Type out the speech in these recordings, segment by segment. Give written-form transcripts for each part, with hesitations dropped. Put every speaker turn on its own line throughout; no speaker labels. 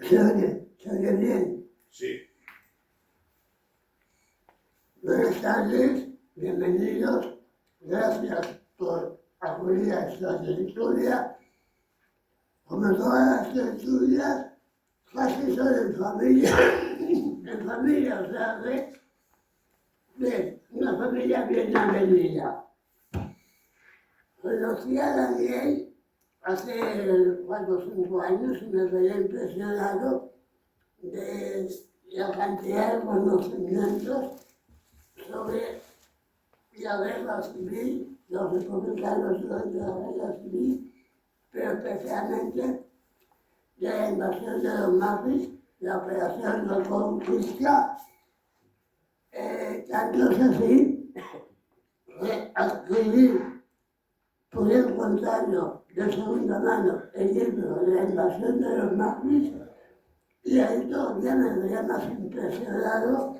¿Se oye bien?
Sí.
Buenas tardes, bienvenidos. Gracias por acudir a esta tertulia. Como todas las tertulias, casi son en familia, o sea, de una familia bien avenida. Conocí a Daniel hace 4 o 5 años y me veía impresionado de la cantidad de conocimientos sobre la guerra civil, los republicanos durante la guerra civil, pero especialmente de la invasión de los nazis, la operación Reconquista, tanto es así que adquirí por el contrario de segunda mano el libro de la invasión de los nazis y ahí todavía me veía más impresionado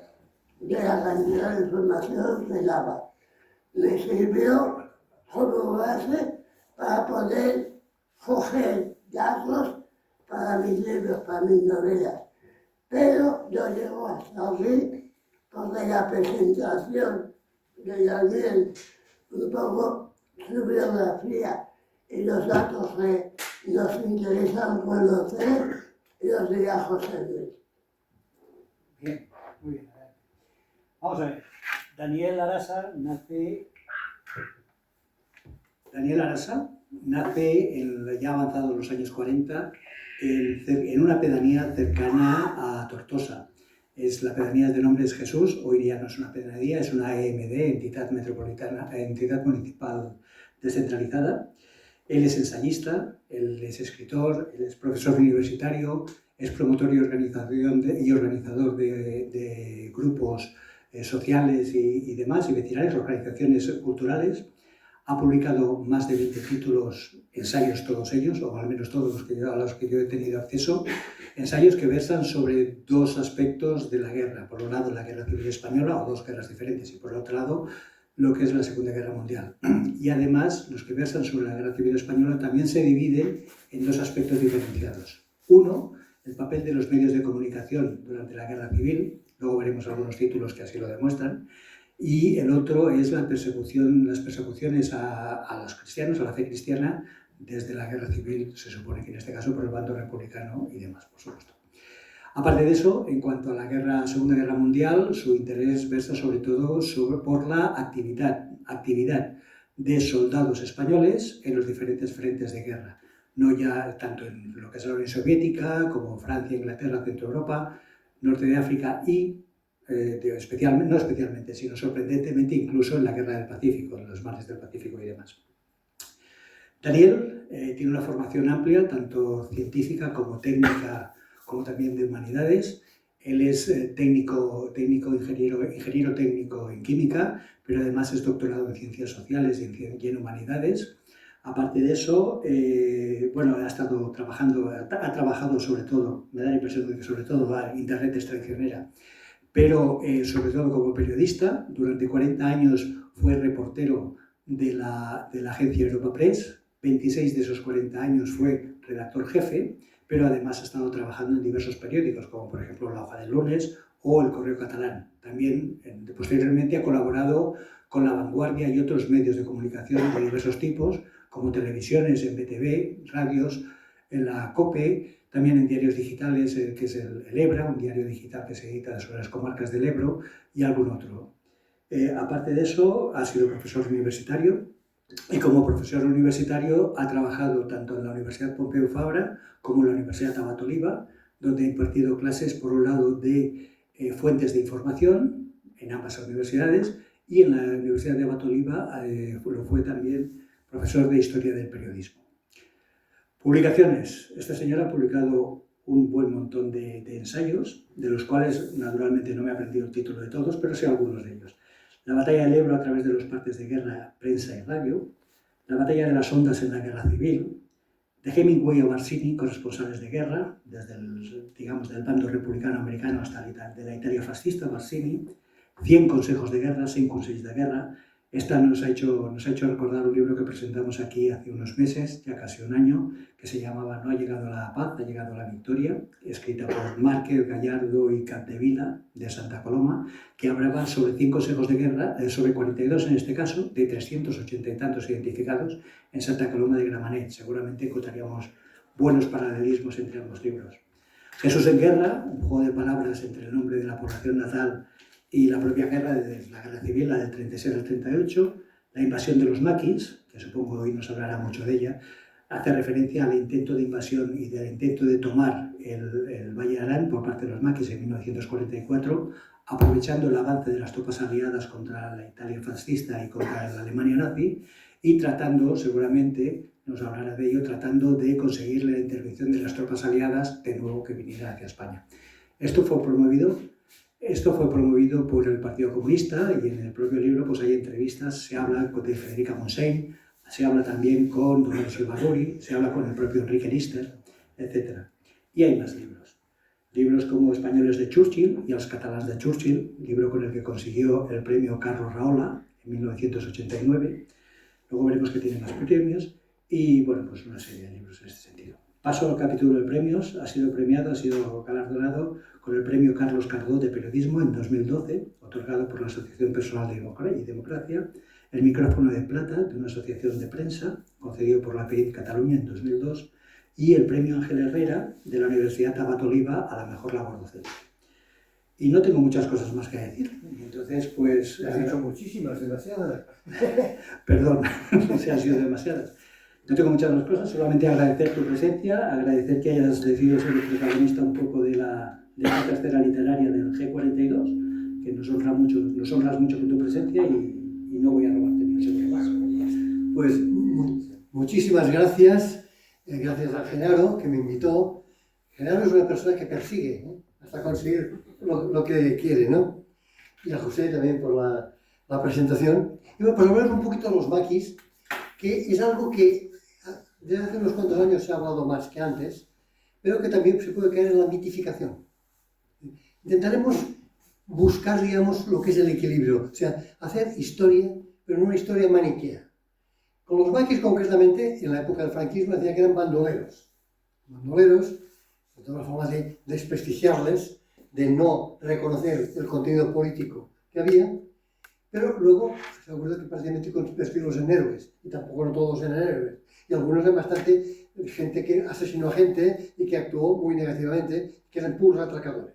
de la cantidad de información que daba. Me sirvió como base para poder coger datos para mis libros, para mis novelas. Pero yo llego hasta aquí porque la presentación de Daniel, un poco su biografía y los datos que nos interesan conocer, los dirá José Luis.
Bien, muy bien. Vamos a ver. Daniel Arasa nace ya avanzados los años 40 en una pedanía cercana a Tortosa. La pedanía de nombre es Jesús, hoy día no es una pedanía, es una EMD, entidad municipal descentralizada. Él es ensayista, él es escritor, él es profesor universitario, es promotor y organizador de grupos sociales y demás, y vecinales, organizaciones culturales. Ha publicado más de 20 títulos, ensayos todos ellos, o al menos todos a los que yo he tenido acceso, ensayos que versan sobre dos aspectos de la guerra. Por un lado, la Guerra Civil Española, o dos guerras diferentes, y por otro lado, lo que es la Segunda Guerra Mundial. Y además, los que versan sobre la Guerra Civil Española también se dividen en dos aspectos diferenciados. Uno, el papel de los medios de comunicación durante la Guerra Civil, luego veremos algunos títulos que así lo demuestran, y el otro es las persecuciones a los cristianos, a la fe cristiana, desde la Guerra Civil, se supone que en este caso por el bando republicano y demás, por supuesto. Aparte de eso, en cuanto a la Segunda Guerra Mundial, su interés versa sobre todo por la actividad de soldados españoles en los diferentes frentes de guerra, no ya tanto en lo que es la Unión Soviética como Francia, Inglaterra, Centro Europa, Norte de África y no especialmente, sino sorprendentemente incluso en la Guerra del Pacífico, en los mares del Pacífico y demás. Daniel tiene una formación amplia, tanto científica como técnica, como también de humanidades. Él es ingeniero técnico en química, pero además es doctorado en ciencias sociales y en humanidades. Aparte de eso, ha trabajado sobre todo, me da la impresión de que sobre todo Internet es traicionera, pero sobre todo como periodista. Durante 40 años fue reportero de la agencia Europa Press, 26 de esos 40 años fue redactor jefe, pero además ha estado trabajando en diversos periódicos, como por ejemplo La Hoja del Lunes o El Correo Catalán. También posteriormente ha colaborado con La Vanguardia y otros medios de comunicación de diversos tipos, como televisiones, en BTV, radios, en la COPE, también en diarios digitales, que es el Ebra, un diario digital que se edita sobre las comarcas del Ebro, y algún otro. Aparte de eso, ha sido profesor universitario, y como profesor universitario ha trabajado tanto en la Universidad Pompeu Fabra como en la Universidad Abat Oliba, donde ha impartido clases, por un lado, de fuentes de información en ambas universidades, y en la Universidad de Abat Oliba fue también profesor de Historia del Periodismo. Publicaciones. Esta señora ha publicado un buen montón de ensayos, de los cuales naturalmente no me he aprendido el título de todos, pero sé algunos de ellos. La batalla del Ebro a través de los partes de guerra, prensa y radio, la batalla de las ondas en la guerra civil, de Hemingway a Barzini, corresponsales de guerra, desde del bando republicano americano hasta de la Italia fascista, Barzini, 100 consejos de guerra, 100 consejos de guerra, Esta nos ha hecho recordar un libro que presentamos aquí hace unos meses, ya casi un año, que se llamaba No ha llegado la paz, ha llegado la victoria, escrita por Márquez, Gallardo y Capdevila, de Santa Coloma, que hablaba sobre 5 consejos de guerra, sobre 42 en este caso, de 380 y tantos identificados en Santa Coloma de Gramenet. Seguramente encontraríamos buenos paralelismos entre ambos libros. Jesús en guerra, un juego de palabras entre el nombre de la población natal y la propia guerra, de la guerra civil, la del 36 al 38, la invasión de los maquis, que supongo hoy nos hablará mucho de ella, hace referencia al intento de invasión y del intento de tomar el Valle de Arán por parte de los maquis en 1944, aprovechando el avance de las tropas aliadas contra la Italia fascista y contra la Alemania nazi, y tratando, seguramente, nos hablará de ello, tratando de conseguir la intervención de las tropas aliadas de nuevo que vinieran hacia España. Esto fue promovido por el Partido Comunista, y en el propio libro pues hay entrevistas, se habla de Federica Montseny, se habla también con Dolores Ibárruri, se habla con el propio Enrique Lister, etc. Y hay más libros. Libros como Españoles de Churchill y Els catalans de Churchill, libro con el que consiguió el premio Carlos Rahola en 1989. Luego veremos que tiene más premios y, bueno, pues una serie de libros en este sentido. Paso al capítulo de premios. Ha sido galardonado con el premio Carlos Cardó de Periodismo en 2012, otorgado por la Asociación Personal de Democracia, el micrófono de plata de una asociación de prensa, concedido por la PEID Cataluña en 2002, y el premio Ángel Herrera de la Universidad Abat Oliva a la mejor labor docente. Y no tengo muchas cosas más que decir. Entonces, pues...
Has dicho muchísimas, demasiadas.
Perdón, no se han sido demasiadas. No tengo muchas más cosas, solamente agradecer tu presencia, agradecer que hayas decidido ser el protagonista un poco de la tercera literaria del G42, que nos honras mucho con tu presencia y no voy a robarte ni un segundo más.
Pues muchísimas gracias, gracias a Genaro que me invitó. Genaro es una persona que persigue, ¿no?, hasta conseguir lo que quiere, ¿no? Y a José también por la presentación. Y bueno, pues hablar un poquito de los maquis, que es algo que desde hace unos cuantos años se ha hablado más que antes, pero que también se puede caer en la mitificación. Intentaremos buscar, digamos, lo que es el equilibrio, o sea, hacer historia, pero no una historia maniquea. Con los maquis, concretamente, en la época del franquismo, decía que eran bandoleros. Bandoleros, de todas formas de desprestigiarles, de no reconocer el contenido político que había, pero luego se acuerda que prácticamente convertirlos en héroes, y tampoco no todos eran héroes. Y algunos eran bastante gente que asesinó a gente y que actuó muy negativamente, que eran puros atracadores.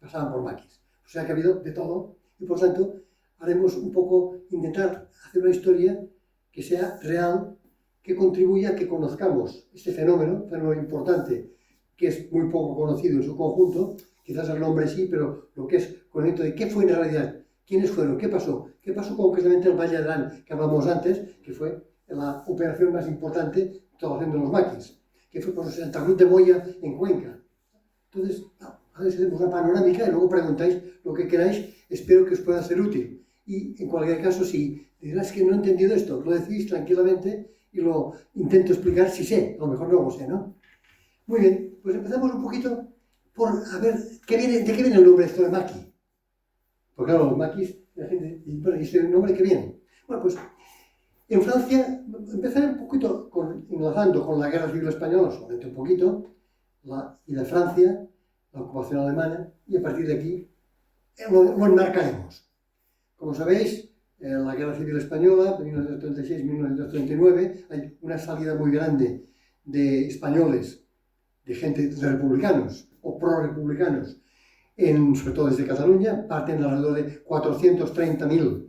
Pasaban por maquis. O sea que ha habido de todo, y por tanto haremos un poco, intentar hacer una historia que sea real, que contribuya a que conozcamos este fenómeno importante, que es muy poco conocido en su conjunto, quizás el nombre sí, pero lo que es con el hecho de qué fue en realidad, quiénes fueron, qué pasó concretamente el Valle de Arán, que hablamos antes, que fue la operación más importante de haciendo los maquis, que fue por Santa Cruz de Moya en Cuenca. Entonces, a ver si hacemos una panorámica y luego preguntáis lo que queráis, espero que os pueda ser útil. Y en cualquier caso, si dirás que no he entendido esto, lo decís tranquilamente y lo intento explicar si sé, a lo mejor no lo sé, ¿no? Muy bien, pues empezamos un poquito por a ver de qué viene el nombre de esto de maqui. Porque claro, los maquis, la gente, ¿y este nombre qué viene? Bueno, pues en Francia, empezaré un poquito enlazando con la Guerra Civil Española, solamente un poquito, y de Francia, la ocupación alemana, y a partir de aquí lo enmarcaremos. Como sabéis, en la Guerra Civil Española, de 1936-1939, hay una salida muy grande de españoles, de gente de republicanos o pro-republicanos, sobre todo desde Cataluña, parten alrededor de 430.000.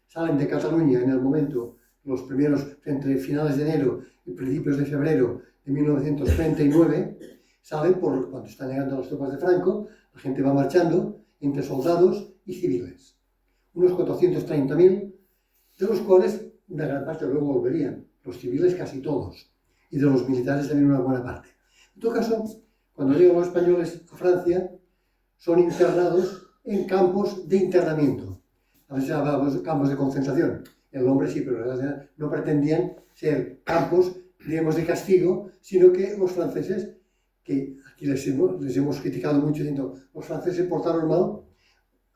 Salen de Cataluña en el momento, los primeros, entre finales de enero y principios de febrero de 1939, salen cuando están llegando las tropas de Franco, la gente va marchando entre soldados y civiles. Unos 430.000, de los cuales una gran parte luego volverían, los civiles casi todos, y de los militares también una buena parte. En todo caso, cuando llegan los españoles a Francia, son internados en campos de internamiento. A veces hablamos de campos de concentración. El nombre sí, pero no pretendían ser campos, digamos, de castigo, sino que los franceses, que aquí les hemos criticado mucho diciendo, los franceses se portaron mal,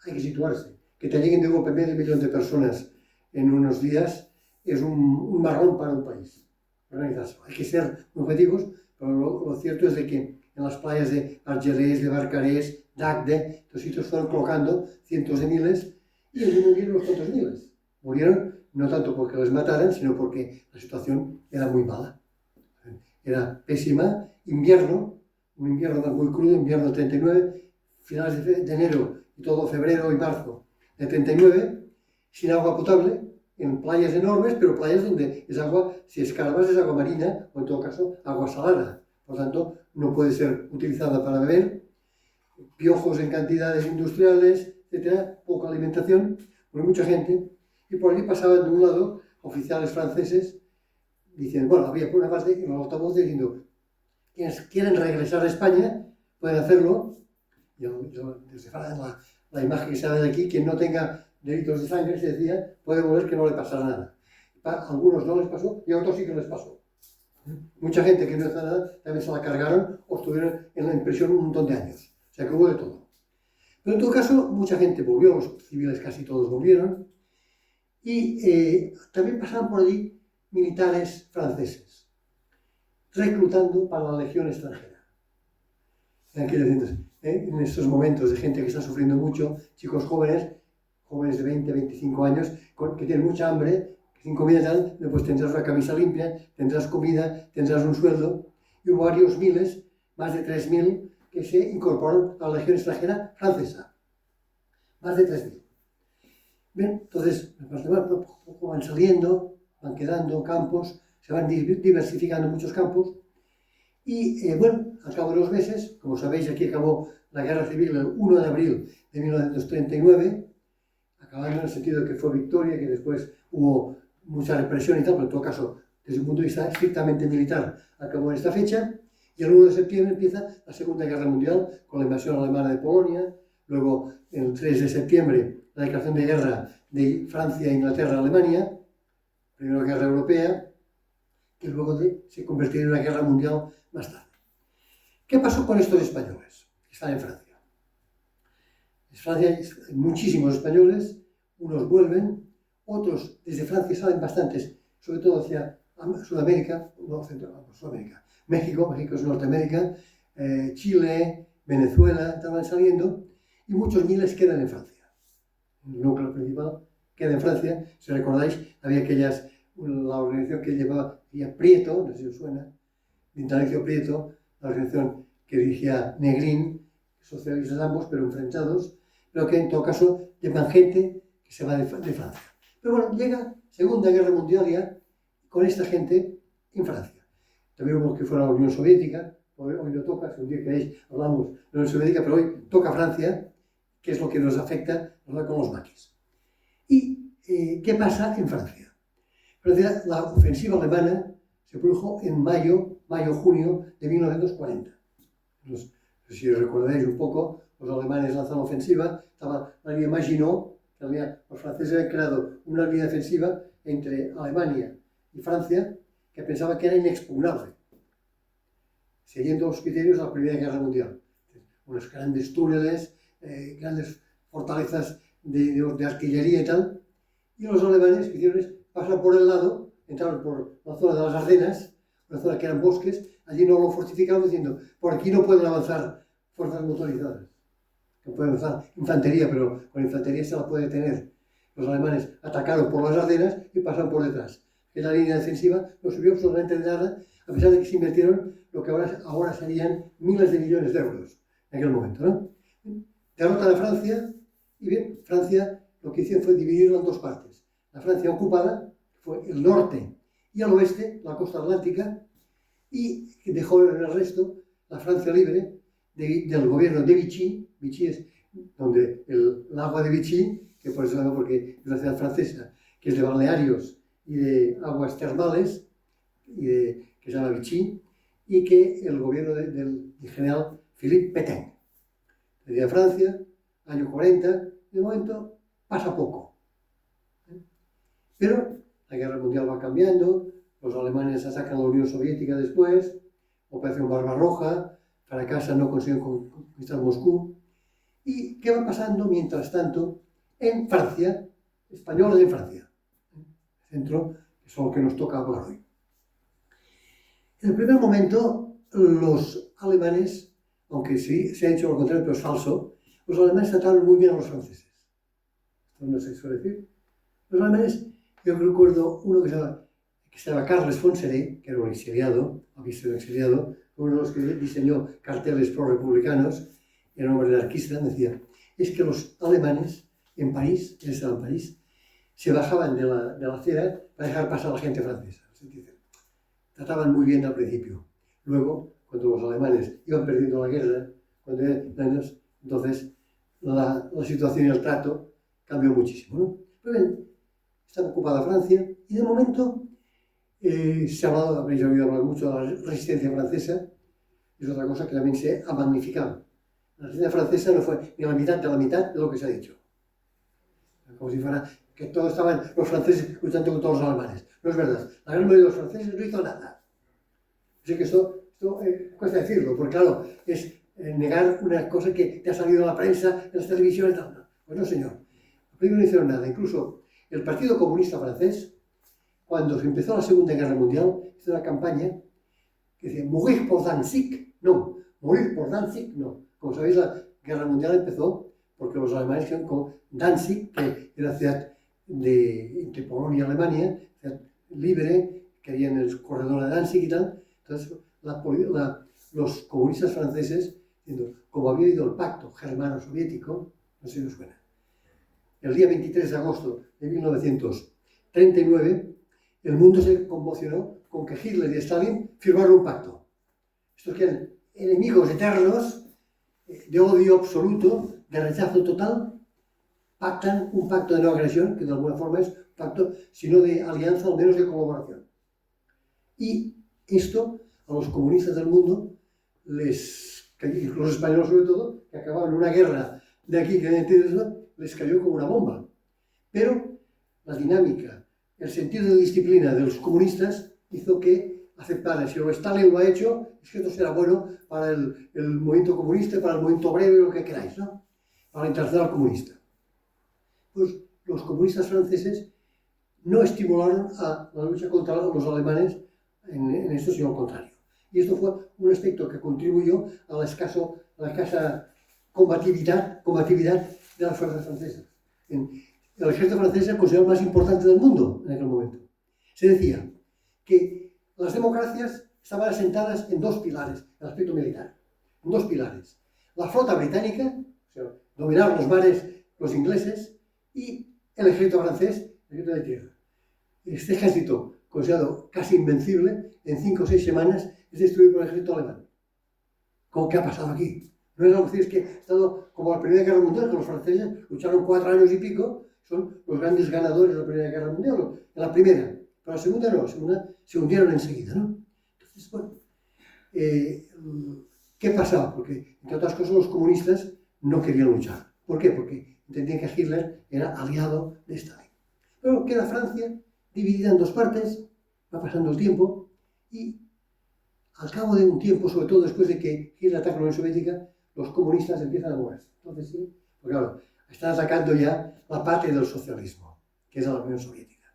hay que situarse. Que te lleguen de golpe medio millón de personas en unos días es un marrón para un país. Organizarse. Hay que ser objetivos, pero lo cierto es de que en las playas de Argelès, de Barcarès, d'Agde, los sitios fueron colocando cientos de miles y allí murieron unos cuantos miles. Murieron no tanto porque les mataran, sino porque la situación era muy mala. Era pésima. Invierno, un invierno muy crudo, invierno del 39, finales de enero y todo febrero y marzo del 39, sin agua potable, en playas enormes, pero playas donde es agua, si escarbas, es agua marina, o en todo caso, agua salada. Por tanto, no puede ser utilizada para beber. Piojos en cantidades industriales, etcétera, poca alimentación, por mucha gente. Y por allí pasaban de un lado oficiales franceses diciendo, bueno, había por una parte en los altavoces diciendo, quienes quieren regresar a España pueden hacerlo. Yo desde la imagen que se ve de aquí, quien no tenga delitos de sangre, se decía, puede volver que no le pasará nada. A algunos no les pasó y a otros sí que les pasó. Mucha gente que no hizo nada también se la cargaron o estuvieron en prisión un montón de años. O sea que hubo de todo. Pero en todo caso, mucha gente volvió, los civiles casi todos volvieron, y también pasaban por allí militares franceses, reclutando para la legión extranjera. En estos momentos de gente que está sufriendo mucho, chicos jóvenes de 20, 25 años, que tienen mucha hambre, que sin comida tal, pues tendrás una camisa limpia, tendrás comida, tendrás un sueldo, y hubo varios miles, más de 3.000, que se incorporaron a la legión extranjera francesa. Más de 3.000. Bien, entonces, poco van saliendo, van quedando campos, se van diversificando muchos campos, y bueno, al cabo de los meses, como sabéis, aquí acabó la guerra civil el 1 de abril de 1939, acabando en el sentido de que fue victoria, que después hubo mucha represión y tal, pero en todo caso, desde un punto de vista estrictamente militar, acabó en esta fecha, y el 1 de septiembre empieza la Segunda Guerra Mundial con la invasión alemana de Polonia, luego el 3 de septiembre la declaración de guerra de Francia, Inglaterra, Alemania, primera guerra europea, que luego se convertiría en una guerra mundial más tarde. ¿Qué pasó con estos españoles que están en Francia? En Francia hay muchísimos españoles, unos vuelven, otros desde Francia salen bastantes, sobre todo hacia Sudamérica, no, Sudamérica, México es Norteamérica, Chile, Venezuela, estaban saliendo, y muchos miles quedan en Francia. El núcleo principal queda en Francia. Si recordáis, había la organización que llevaba Prieto, no sé si os suena, Vitalicio Prieto, la organización que dirigía Negrín, socialistas ambos, pero enfrentados, pero que en todo caso llevan gente que se va de Francia. Pero bueno, llega Segunda Guerra Mundial ya con esta gente en Francia. También hubo que fuera la Unión Soviética, hoy no toca, si un día queréis hablamos de la Unión Soviética, pero hoy toca Francia, que es lo que nos afecta con los maquis. ¿Y qué pasa en Francia? Francia, la ofensiva alemana se produjo en mayo-junio de 1940. Si os recordáis un poco, los alemanes lanzan la ofensiva, estaba la línea Maginot, los franceses habían creado una línea defensiva entre Alemania y Francia que pensaba que era inexpugnable, siguiendo los criterios de la Primera Guerra Mundial. Unos grandes túneles, grandes fortalezas de artillería y tal, y los alemanes que hicieron es pasar por el lado, entraron por la zona de las Ardenas, una zona que eran bosques, allí no lo fortificaron diciendo, por aquí no pueden avanzar fuerzas motorizadas, no pueden avanzar infantería, pero con infantería se la puede tener. Los alemanes atacaron por las Ardenas y pasaron por detrás. En la línea defensiva no subió absolutamente de nada, a pesar de que se invirtieron lo que ahora serían miles de millones de euros en aquel momento, ¿no? Derrotan a Francia, y bien, Francia lo que hicieron fue dividirlo en dos partes. La Francia ocupada fue el norte y al oeste, la costa atlántica, y dejó en el resto la Francia libre del gobierno de Vichy. Vichy es donde el agua de Vichy, que por eso porque es una ciudad francesa, que es de balnearios y de aguas termales, que se llama Vichy, y que el gobierno del general Philippe Pétain. Desde Francia, año 40, de momento pasa poco. Pero la guerra mundial va cambiando, los alemanes atacan a la Unión Soviética después, Operación Barbarroja, fracasan, no consiguen conquistar Moscú. ¿Y qué va pasando mientras tanto en Francia? Españoles en Francia. centro, que es lo que nos toca hablar hoy. En el primer momento, los alemanes, aunque sí se ha dicho lo contrario, pero es falso, los alemanes trataron muy bien a los franceses. Esto no se suele decir. Los alemanes, yo recuerdo uno que se llama Carles Fonseré, que era un exiliado, había sido un exiliado, uno de los que diseñó carteles pro-republicanos, era un hombre anarquista, decía, es que los alemanes en París, él estaba en París, se bajaban de la acera para dejar pasar a la gente francesa. Trataban muy bien al principio. Luego, cuando los alemanes iban perdiendo la guerra, entonces la situación y el trato cambió muchísimo, ¿no? Pero bien, estaba ocupada Francia y de momento se ha hablado, habréis oído hablar mucho de la resistencia francesa, es otra cosa que también se ha magnificado. La resistencia francesa no fue ni la mitad de lo que se ha dicho. Como si fuera que todos estaban los franceses luchando con todos los alemanes. No es verdad. La gran mayoría de los franceses no hizo nada. Así que esto cuesta decirlo, porque claro, es negar una cosa que te ha salido en la prensa, en las televisiones y tal. Pues no, señor. Primero no hicieron nada. Incluso el Partido Comunista Francés, cuando se empezó la Segunda Guerra Mundial, hizo una campaña que decía, morir por Danzig, no. Morir por Danzig, no. Como sabéis, la Guerra Mundial empezó porque los alemanes quedaron con Danzig, que era la ciudad entre Polonia y Alemania, ciudad libre, que había en el corredor de Danzig y tal. Entonces, los comunistas franceses, diciendo, como había habido el pacto germano-soviético, no sé si os suena, el día 23 de agosto de 1939, el mundo se conmocionó con que Hitler y Stalin firmaron un pacto. Estos que eran enemigos eternos, de odio absoluto, de rechazo total, pactan un pacto de no agresión, que de alguna forma es un pacto, sino de alianza, al menos de colaboración. Y esto a los comunistas del mundo, los españoles sobre todo, que acababan una guerra de aquí, les cayó como una bomba. Pero la dinámica, el sentido de disciplina de los comunistas hizo que aceptaran, si Stalin lo ha hecho, es que esto será bueno para el movimiento comunista, para el movimiento obrero, lo que queráis, ¿no? Para la internacional comunista. Pues los comunistas franceses no estimularon a la lucha contra los alemanes en esto, sino al contrario. Y esto fue un aspecto que contribuyó a la escasa combatividad de las fuerzas francesas. El ejército francés era considerado el más importante del mundo en aquel momento. Se decía que las democracias estaban asentadas en dos pilares, en el aspecto militar, en dos pilares. La flota británica, o sea, dominar los mares los ingleses, y el ejército francés, el ejército de tierra. Este ejército, considerado casi invencible, en 5 o 6 semanas es destruido por el ejército alemán. ¿Cómo que ha pasado aquí? No es algo que ha estado como la Primera Guerra Mundial, que los franceses lucharon 4 años y pico, son los grandes ganadores de la Primera Guerra Mundial, en la primera. Pero la segunda no, la segunda se hundieron enseguida, ¿no? Entonces, bueno, ¿qué pasaba? Porque, entre otras cosas, los comunistas no querían luchar. ¿Por qué? Porque entendían que Hitler era aliado de Stalin. Pero queda Francia dividida en dos partes, va pasando el tiempo, y al cabo de un tiempo, sobre todo después de que Hitler ataca la Unión Soviética, los comunistas empiezan a moverse. Entonces, sí, porque claro, están atacando ya la parte del socialismo, que es la Unión Soviética.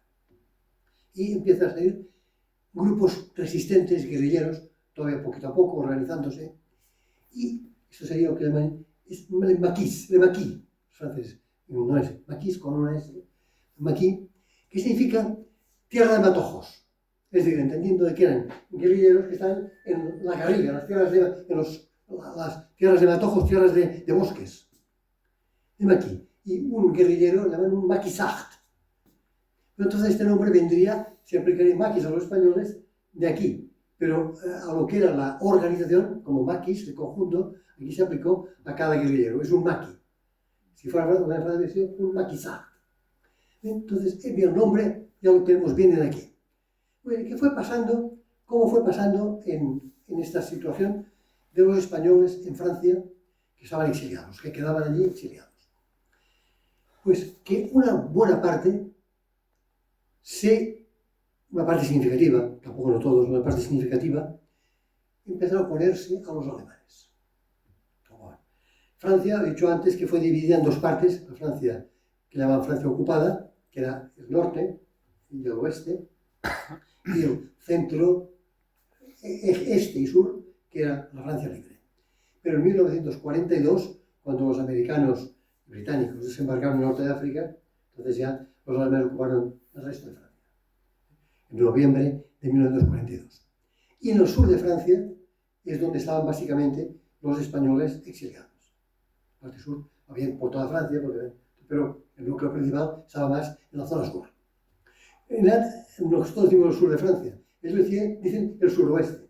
Y empiezan a salir grupos resistentes, guerrilleros, todavía poquito a poco, organizándose, y eso sería lo que llaman le maquis, franceses, no es maquis con una S, maquis, que significa tierra de matojos. Es decir, entendiendo de que eran guerrilleros que están en la garriga, las tierras de matojos, tierras de bosques. De maquis. Y un guerrillero le llaman un maquisard. Pero entonces este nombre vendría, se aplicaría maquis a los españoles de aquí. Pero a lo que era la organización, como maquis, el conjunto, aquí se aplicó a cada guerrillero. Es un maqui. Si fuera una frase, un maquisard. Entonces, el nombre ya lo tenemos bien de aquí. Bueno, ¿qué fue pasando? ¿Cómo fue pasando en esta situación de los españoles en Francia que estaban exiliados, que quedaban allí exiliados? Pues que una buena parte, una parte significativa, tampoco no todos, una parte significativa, empezaron a oponerse a los alemanes. Francia, he dicho antes que fue dividida en dos partes, la Francia que llamaban Francia ocupada, que era el norte, y el oeste, y el centro, este y sur, que era la Francia libre. Pero en 1942, cuando los americanos británicos desembarcaron en el norte de África, entonces ya los alemanes ocuparon el resto de Francia, en noviembre de 1942. Y en el sur de Francia es donde estaban básicamente los españoles exiliados. La parte sur, había por toda Francia, pero el núcleo principal estaba más en la zona sur. Nosotros decimos el sur de Francia, ellos dicen el suroeste.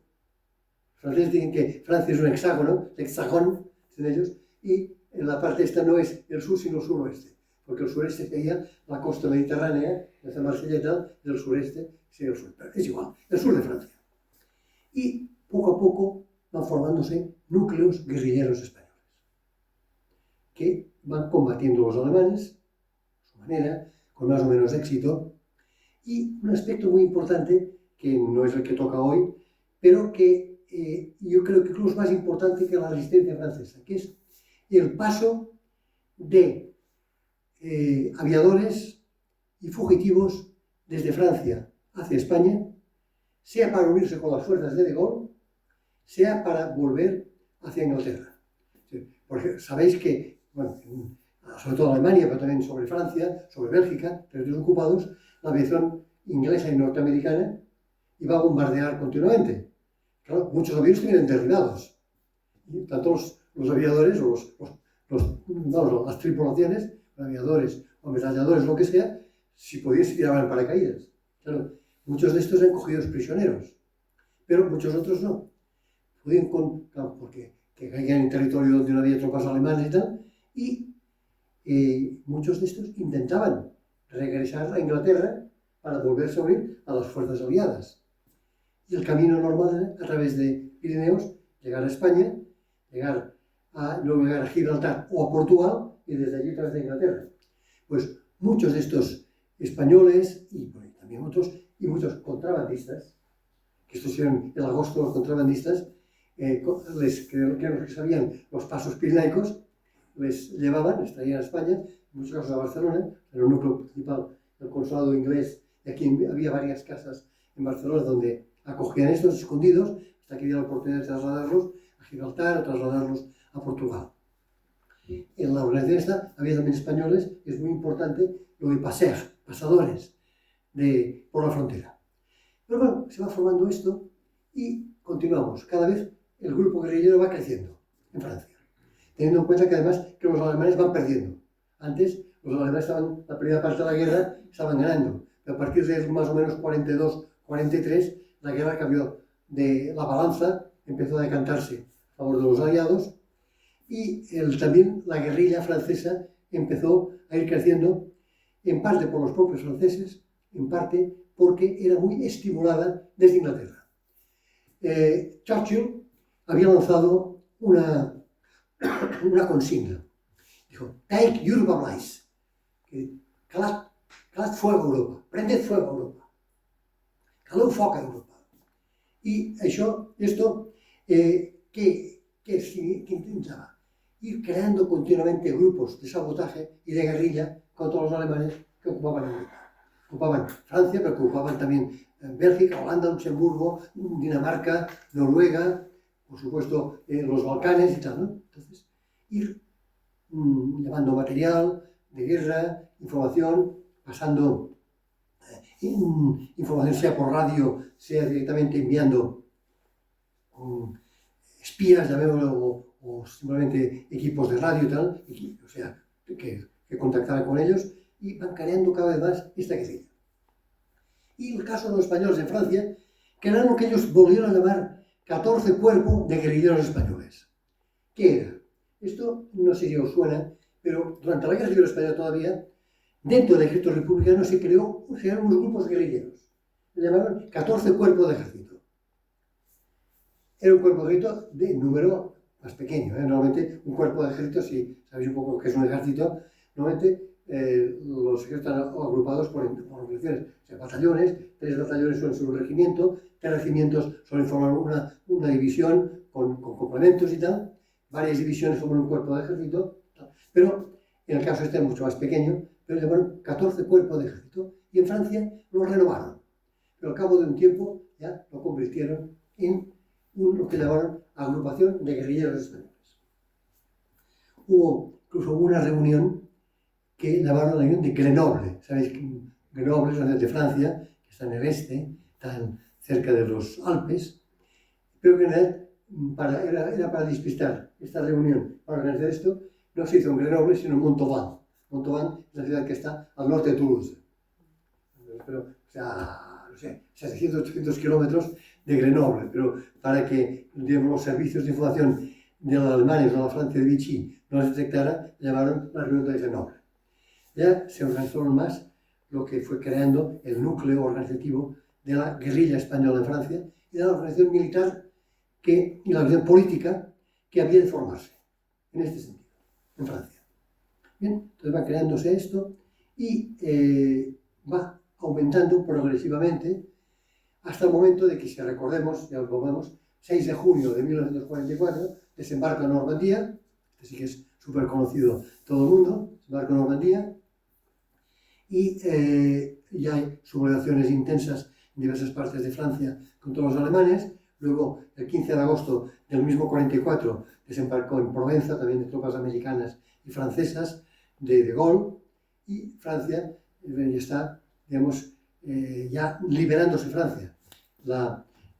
Los franceses dicen que Francia es un hexágono, hexagón, dicen ellos, y en la parte esta no es el sur, sino el suroeste, porque el sureste sería la costa mediterránea, desde Marsella y tal, y el sureste sería el sur. Pero es igual, el sur de Francia. Y poco a poco van formándose núcleos guerrilleros españoles, que van combatiendo a los alemanes, a su manera, con más o menos éxito. Y un aspecto muy importante, que no es el que toca hoy, pero que yo creo que incluso es más importante que la resistencia francesa, que es el paso de aviadores y fugitivos desde Francia hacia España, sea para unirse con las fuerzas de Gaulle, sea para volver hacia Inglaterra. Porque sabéis que, bueno, sobre todo Alemania, pero también sobre Francia, sobre Bélgica, territorios ocupados, la aviación inglesa y norteamericana iba a bombardear continuamente. Claro, muchos aviones vienen derribados. Y tanto los aviadores o las tripulaciones, aviadores o ametralladores, lo que sea, si podían, se tiraban en paracaídas. Claro, muchos de estos eran cogidos prisioneros, pero muchos otros no. Podían, claro, porque que caían en territorio donde no había tropas alemanas y tal, y muchos de estos intentaban regresar a Inglaterra para volverse a unir a las fuerzas aliadas. Y el camino normal era, a través de Pirineos, llegar a España, luego llegar a Gibraltar o a Portugal, y desde allí a través de Inglaterra. Pues muchos de estos españoles, y bueno, también otros, y muchos contrabandistas, que estos eran en agosto los contrabandistas, que sabían los pasos pirenaicos, les llevaban, les traían a España, en muchos casos a Barcelona, era el núcleo principal del consulado inglés, y aquí había varias casas en Barcelona donde acogían estos escondidos, hasta que había la oportunidad de trasladarlos a Gibraltar o trasladarlos a Portugal. En la organización esta había también españoles, y es muy importante lo de pasadores por la frontera. Pero bueno, se va formando esto y continuamos. Cada vez el grupo guerrillero va creciendo en Francia, teniendo en cuenta que además que los alemanes van perdiendo. Antes los alemanes estaban, la primera parte de la guerra estaban ganando, pero a partir de más o menos 42-43 la guerra cambió, la balanza empezó a decantarse a favor de los aliados, y también la guerrilla francesa empezó a ir creciendo, en parte por los propios franceses, en parte porque era muy estimulada desde Inglaterra. Churchill había lanzado una consigna. Dijo, take Europe ablaze. Calad fuego a Europa, prended fuego a Europa. Caleu foc a Europa. I esto ¿qué intentaba? Ir creando continuamente grupos de sabotaje y de guerrilla contra los alemanes que ocupaban Europa. Ocupaban Francia, pero que ocupaban también Bélgica, Holanda, Luxemburgo, Dinamarca, Noruega, por supuesto los Balcanes y tal, ¿no? Entonces, ir llevando material de guerra, información, pasando información sea por radio, sea directamente enviando espías, llamémoslo, o simplemente equipos de radio y tal, o sea, que contactaran con ellos, y van creando cada vez más esta guerrilla. Y el caso de los españoles en Francia, que eran lo que ellos volvieron a llamar 14 cuerpos de guerrilleros españoles. ¿Qué era? Esto no sé si os suena, pero durante la guerra civil española todavía, dentro del ejército republicano se crearon unos grupos guerrilleros. Se llamaron 14 cuerpos de ejército. Era un cuerpo de ejército de número más pequeño. Normalmente un cuerpo de ejército, si sabéis un poco lo que es un ejército, normalmente los ejércitos están agrupados por organizaciones, o sea, batallones. 3 batallones suelen ser un regimiento, 3 regimientos suelen formar una división con complementos y tal, varias divisiones forman un cuerpo de ejército, pero en el caso este es mucho más pequeño, pero llamaron 14 cuerpos de ejército, y en Francia lo renovaron. Pero al cabo de un tiempo ya lo convirtieron en lo que llamaron agrupación de guerrilleros españoles. Hubo incluso una reunión que llamaron la reunión de Grenoble. Sabéis que Grenoble es una ciudad de Francia, que está en el este, está cerca de los Alpes, pero que en realidad era para despistar esta reunión. Para organizar esto, no se hizo en Grenoble, sino en Montauban. Montauban es la ciudad que está al norte de Toulouse. Pero, o sea, no sé, 700-800 kilómetros de Grenoble, pero para que, digamos, los servicios de información de los alemanes o la Francia de Vichy no les detectara, llamaron la reunión de Grenoble. Ya se organizó más lo que fue creando el núcleo organizativo de la guerrilla española en Francia y de la organización militar y la organización política que había de formarse, en este sentido, en Francia. Bien, entonces va creándose esto y va aumentando progresivamente hasta el momento de que, si recordemos, ya lo vemos, 6 de junio de 1944, desembarco en Normandía, que sí que es súper conocido todo el mundo, desembarco en Normandía, y ya hay sublevaciones intensas en diversas partes de Francia contra los alemanes. Luego, el 15 de agosto del mismo 44, desembarcó en Provenza, también de tropas americanas y francesas, de Gaulle, y Francia ya está, digamos, ya liberándose Francia.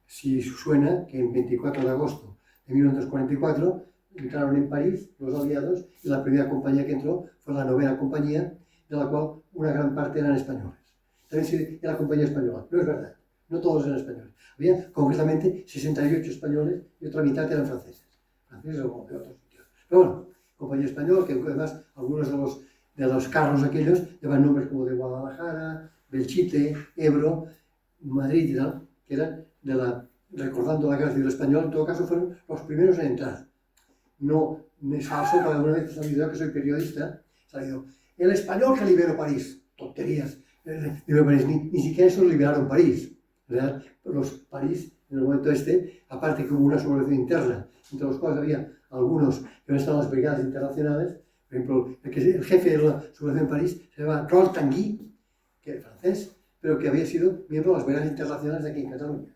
Si suena que el 24 de agosto de 1944 entraron en París los aliados y la primera compañía que entró fue la 9ª compañía, de la cual una gran parte eran españoles. También era la compañía española, no es verdad, no todos eran españoles. Había concretamente 68 españoles y otra mitad eran franceses o de otros sitios. Pero bueno, compañía española, que además algunos de los carros aquellos llevan nombres como de Guadalajara, Belchite, Ebro, Madrid y tal, que eran recordando la guerra civil española. En todo caso fueron los primeros en entrar. No es falso, porque alguna vez he salido, que soy periodista, he salido, el español que liberó París, tonterías, liberó París, ni siquiera eso liberaron París. ¿Verdad? Los París, en el momento este, aparte que hubo una sublevación interna, entre los cuales había algunos que no estaban en las brigadas internacionales. Por ejemplo, el jefe de la sublevación en París se llama Claude Tanguy, que era francés, pero que había sido miembro de las brigadas internacionales de aquí en Cataluña.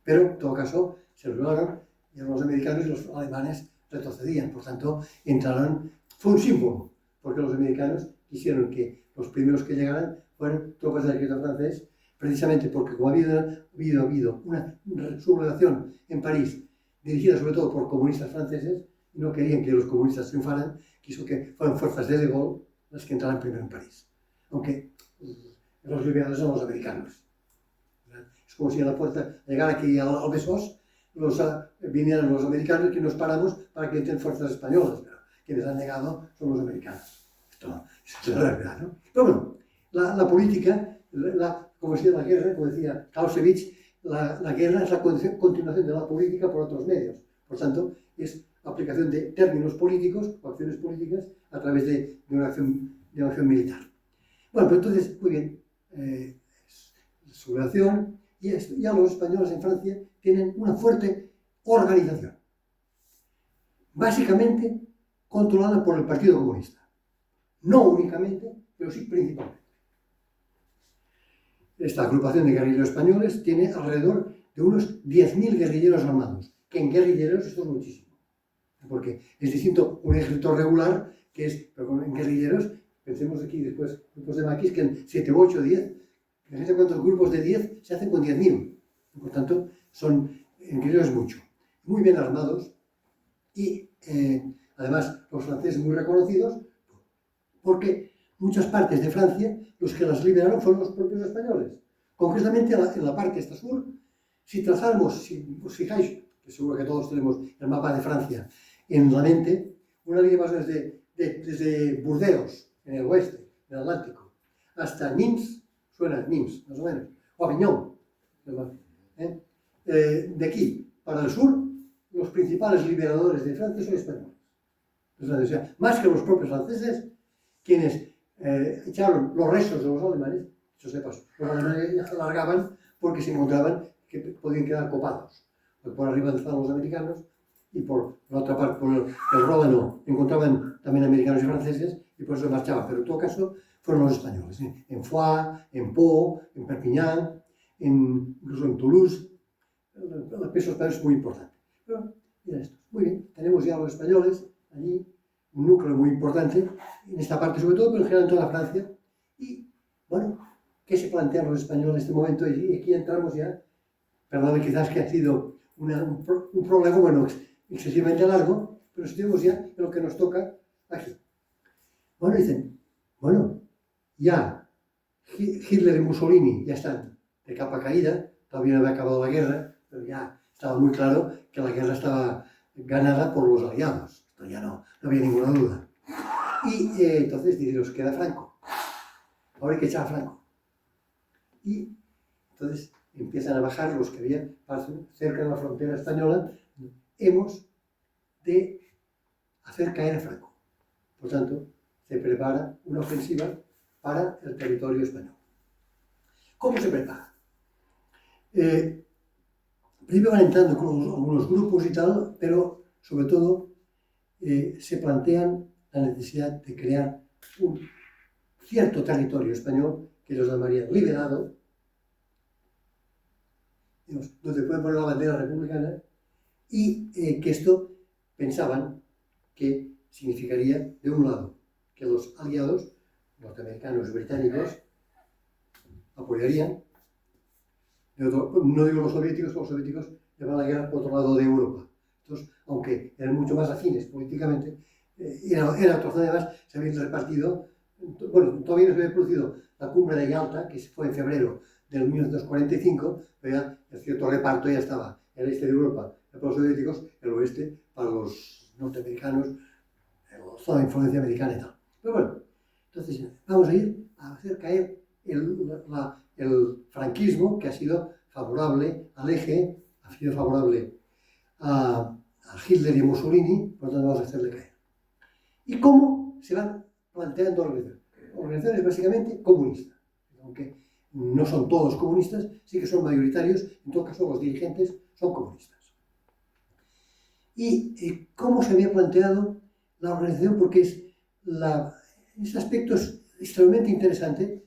Pero, en todo caso, se revelaron y los americanos y los alemanes retrocedían. Por tanto, entraron, fue un símbolo, porque los americanos quisieron que los primeros que llegaran fueran tropas del ejército francés, precisamente porque como había habido una sublevación en París dirigida sobre todo por comunistas franceses y no querían que los comunistas triunfaran, quiso que fueran fuerzas de Gaulle las que entraran primero en París, aunque los liberados son los americanos. Es como si a la puerta llegara aquí al Besós, vinieran los americanos, que nos paramos para que entren fuerzas españolas, pero quienes han llegado son los americanos. Esto es la verdad, ¿no? Pero bueno, la política, como decía la guerra, como decía Clausewitz, la guerra es la continuación de la política por otros medios. Por tanto, es aplicación de términos políticos o acciones políticas a través de una acción militar. Bueno, pues entonces, muy bien, sublevación, y ya los españoles en Francia tienen una fuerte organización, básicamente controlada por el Partido Comunista. No únicamente, pero sí principalmente. Esta agrupación de guerrilleros españoles tiene alrededor de unos 10.000 guerrilleros armados, que en guerrilleros esto es muchísimo, porque es distinto un ejército regular, pero en guerrilleros, pensemos aquí después, grupos de maquis, que en 7, 8, 10, fíjense cuántos grupos de 10 se hacen con 10.000, por tanto, en guerrilleros es mucho, muy bien armados, y además los franceses muy reconocidos, porque muchas partes de Francia, los que las liberaron fueron los propios españoles. Concretamente en la parte esta sur, si trazáramos, si os fijáis, que seguro que todos tenemos el mapa de Francia en la mente, una línea más o menos desde Burdeos, en el oeste, en el Atlántico, hasta Nimes, suena Nimes, más o menos, o Avignon. De aquí para el sur, los principales liberadores de Francia son españoles. O sea, más que los propios franceses, quienes echaron los restos de los alemanes, eso se pasó, los alemanes largaban porque se encontraban que podían quedar copados. Por arriba estaban los americanos y por la otra parte, por el Ródano, encontraban también americanos y franceses y por eso marchaban. Pero en todo caso fueron los españoles, en Foix, en Pau, en Perpiñán, incluso en Toulouse. El peso español es muy importante. Pero, mira esto, muy bien, tenemos ya los españoles allí, un núcleo muy importante, en esta parte sobre todo, pero en general en toda Francia. Y, bueno, ¿qué se plantean los españoles en este momento? Y aquí entramos ya, perdón, quizás que ha sido un problema, bueno, excesivamente largo, pero estamos ya en lo que nos toca aquí. Bueno, dicen, bueno, ya Hitler y Mussolini ya están de capa caída, todavía no había acabado la guerra, pero ya estaba muy claro que la guerra estaba ganada por los aliados. Esto ya no había ninguna duda. Y entonces nos queda Franco. Ahora hay que echar a Franco. Y entonces empiezan a bajar los que había cerca de la frontera española. Hemos de hacer caer a Franco. Por tanto, se prepara una ofensiva para el territorio español. ¿Cómo se prepara? Primero van entrando con algunos grupos y tal, pero sobre todo se plantean la necesidad de crear un cierto territorio español que los llamarían liberado, digamos, donde pueden poner la bandera republicana, y que esto pensaban que significaría, de un lado, que los aliados, norteamericanos y británicos, apoyarían, de otro, no digo los soviéticos llevan la guerra por otro lado de Europa. Entonces, aunque eran mucho más afines políticamente, era otra zona. Además, se habían repartido, bueno, todavía no se había producido la cumbre de Yalta, que fue en febrero del 1945, pero ya el cierto reparto ya estaba, el este de Europa para los soviéticos, el oeste para los norteamericanos, toda la influencia americana y tal. Pero bueno, entonces vamos a ir a hacer caer el franquismo, que ha sido favorable al eje, ha sido favorable a Hitler y a Mussolini, por lo tanto vamos a hacerle caer. ¿Y cómo se van planteando organizaciones? Organizaciones básicamente comunistas, aunque no son todos comunistas, sí que son mayoritarios, en todo caso los dirigentes son comunistas. ¿Y cómo se había planteado la organización? Porque en ese aspecto es extremadamente interesante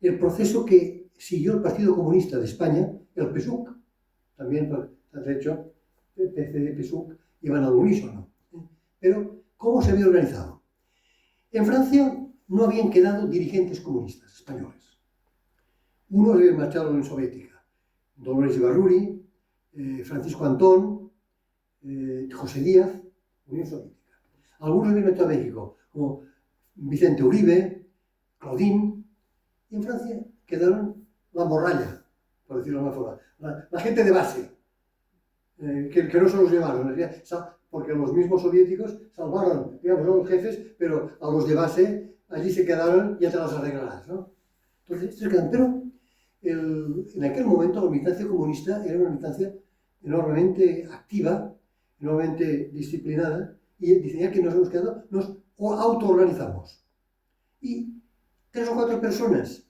el proceso que siguió el Partido Comunista de España, el PSUC, también, de hecho, el PC y PSUC iban al unísono. Pero, ¿cómo se había organizado? En Francia no habían quedado dirigentes comunistas españoles. Unos habían marchado a la Unión Soviética, Dolores Ibarruri, Francisco Antón, José Díaz, Unión Soviética. Algunos habían marchado a México, como Vicente Uribe, Claudín, y en Francia quedaron la morralla, por decirlo de alguna forma, la gente de base, que no se los llevaron, porque los mismos soviéticos salvaron, digamos, a los jefes, pero a los de base allí se quedaron y ya te las arreglarás, ¿no? Entonces, se quedan. Pero en aquel momento la militancia comunista era una militancia enormemente activa, enormemente disciplinada, y dicen, ya que nos hemos quedado, nos autoorganizamos. Y 3 o 4 personas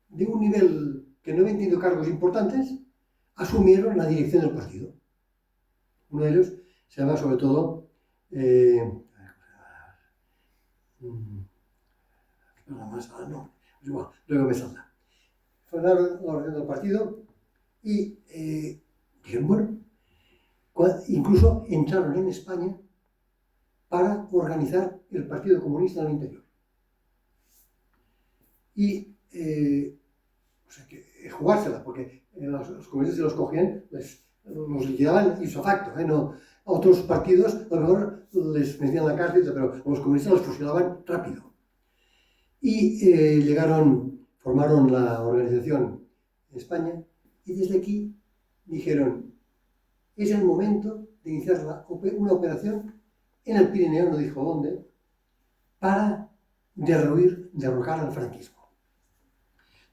de un nivel que no habían tenido cargos importantes asumieron la dirección del partido. Uno de ellos se llama sobre todo luego me saldrá. Fundaron la organización del partido y dijeron, bueno, incluso entraron en España para organizar el Partido Comunista en el interior. Y o sea, que jugársela, porque los comunistas se los cogían, los liquidaban ipso facto, no, a otros partidos a lo mejor les metían en la cárcel, pero los comunistas los fusilaban rápido. Y formaron la organización en España, y desde aquí dijeron, es el momento de iniciar una operación en el Pirineo, no dijo dónde, para derrocar al franquismo.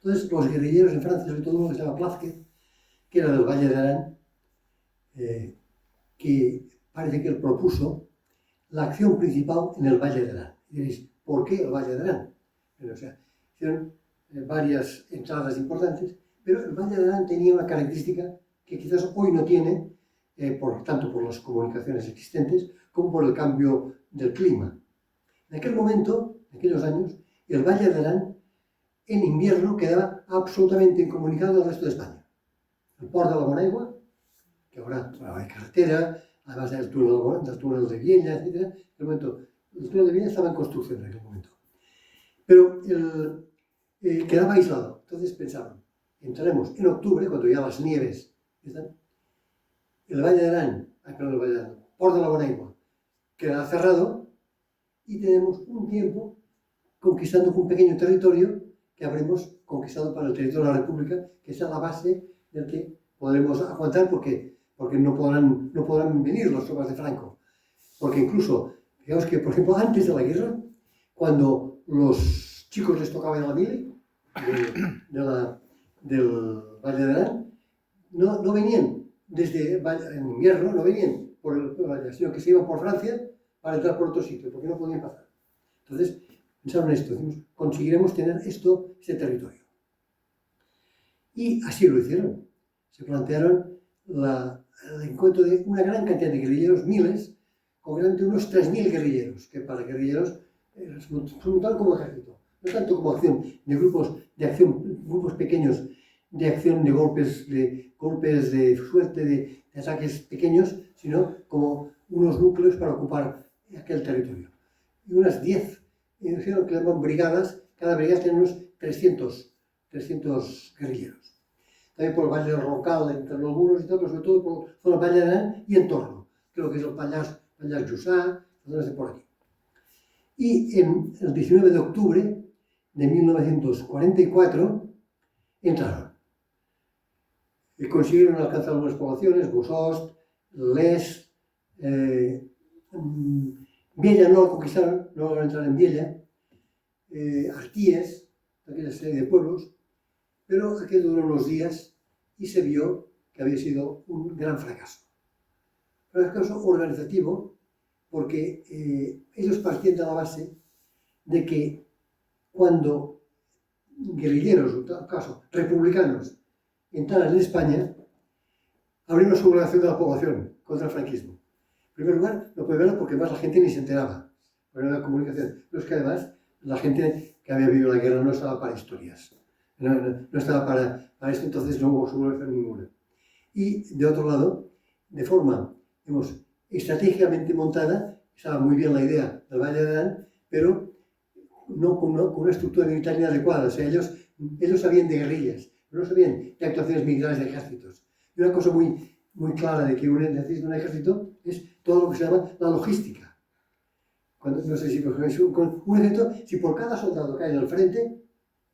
Entonces, los guerrilleros en Francia, sobre todo uno que se llama Plázquez, que era del Valle de Arán, que parece que él propuso la acción principal en el Valle de Arán. Y diréis, ¿por qué el Valle de Arán? O sea, hicieron varias entradas importantes, pero el Valle de Arán tenía una característica que quizás hoy no tiene tanto por las comunicaciones existentes como por el cambio del clima. En aquel momento, en aquellos años, el Valle de Arán en invierno quedaba absolutamente incomunicado del resto de España. El Port de la Bonaigua, que ahora hay carretera, además del túnel de Viella, etc. En aquel momento, el túnel de Viella estaba en construcción en aquel momento. Pero quedaba aislado. Entonces pensaron, entraremos en octubre, cuando ya las nieves están, el Valle de Arán, el Port de la Bonaigua, quedará cerrado y tenemos un tiempo conquistando un pequeño territorio que habremos conquistado para el territorio de la República, que es la base del que podremos aguantar porque no podrán venir las tropas de Franco. Porque incluso, digamos que, por ejemplo, antes de la guerra, cuando los chicos les tocaba la mili del Valle de Arán, no venían en invierno, no venían por el Valle, sino que se iban por Francia para entrar por otro sitio, porque no podían pasar. Entonces, pensaron esto, decimos, conseguiremos tener este territorio. Y así lo hicieron. Se plantearon el encuentro de una gran cantidad de guerrilleros, miles, concretamente unos 3.000 guerrilleros, que para guerrilleros se montaron como ejército, no tanto como acción, de grupos pequeños de acción, de golpes de suerte, de ataques pequeños, sino como unos núcleos para ocupar aquel territorio. Y unas 10, dijeron que llaman brigadas, cada brigada tiene unos 300 guerrilleros. También por el Valle del Roncal, entre los muros y todo, pero sobre todo por zona del Valle de Arán y entorno, creo que es el Pallars Jussá, zonas de por aquí. Y en el 19 de octubre de 1944 entraron. Y consiguieron alcanzar algunas poblaciones, Bosost, Les, Viella no lo conquistaron, no lograron entrar en Viella, Arties, aquella serie de pueblos, pero aquello duró unos días y se vio que había sido un gran fracaso. Un fracaso organizativo porque ellos partían de la base de que cuando guerrilleros, en tal caso republicanos, entraran en España, habría una sublevación de la población contra el franquismo. En primer lugar, no puede verlo porque más la gente ni se enteraba, porque no había comunicación. Pero es que además la gente que había vivido la guerra no estaba para historias, no estaba para esto, entonces no hubo sublevación ninguna. Y de otro lado, de forma, digamos, estratégicamente montada, estaba muy bien la idea del Valle de Arán, pero no con una estructura militar inadecuada. O sea, ellos sabían de guerrillas, no sabían de actuaciones militares de ejércitos. Y una cosa muy clara de que necesita un ejército es todo lo que se llama la logística. No sé si con un ejército, si por cada soldado cae en el frente,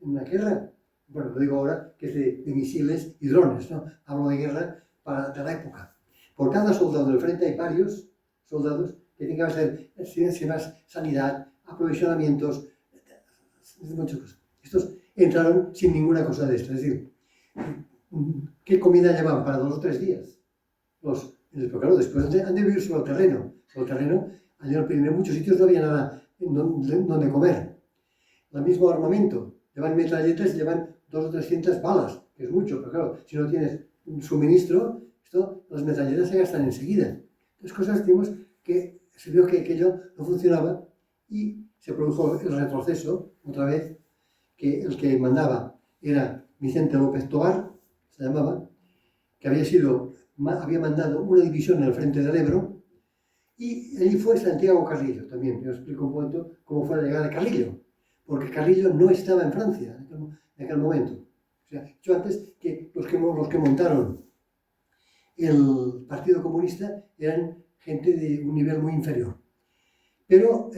en una guerra, bueno, lo digo ahora, que es de misiles y drones, ¿no? Hablo de guerra de la época. Por cada soldado del frente hay varios soldados que tienen que hacer más sanidad, aprovisionamientos, muchas cosas. Estos entraron sin ninguna cosa de esto, es decir, ¿qué comida llevaban para 2 o 3 días? Pero claro, después han de vivir sobre el terreno. Sobre el terreno, allí en el Pirineo, en muchos sitios no había nada donde comer. El mismo armamento, llevan metralletas y llevan 200 o 300 balas, que es mucho, pero claro, si no tienes un suministro, las metralletas se gastan enseguida. Entonces, cosas, digamos, que se vio que aquello no funcionaba y se produjo el retroceso, otra vez, que el que mandaba era Vicente López Tovar, se llamaba, que había mandado una división en el frente del Ebro, y allí fue Santiago Carrillo también. Yo explico un poquito cómo fue la llegada de Carrillo, porque Carrillo no estaba en Francia en aquel momento. O sea, yo antes que los que montaron el Partido Comunista eran gente de un nivel muy inferior. Pero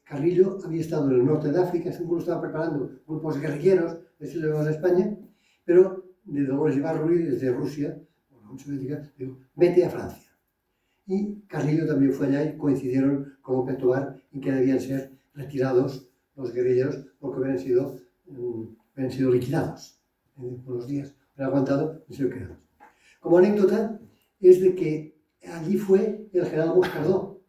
Carrillo había estado en el norte de África, seguro estaba preparando grupos guerrilleros, así lo llevamos a España, pero de Dolores Ibarruri, desde Rusia, o la Unión Soviética, digo, vete a Francia. Y Carrillo también fue allá y coincidieron con López Tovar en que debían ser retirados los guerrilleros porque habían sido liquidados por los días, habían aguantado y sido quedados. Como anécdota, es de que allí fue el general Moscardó.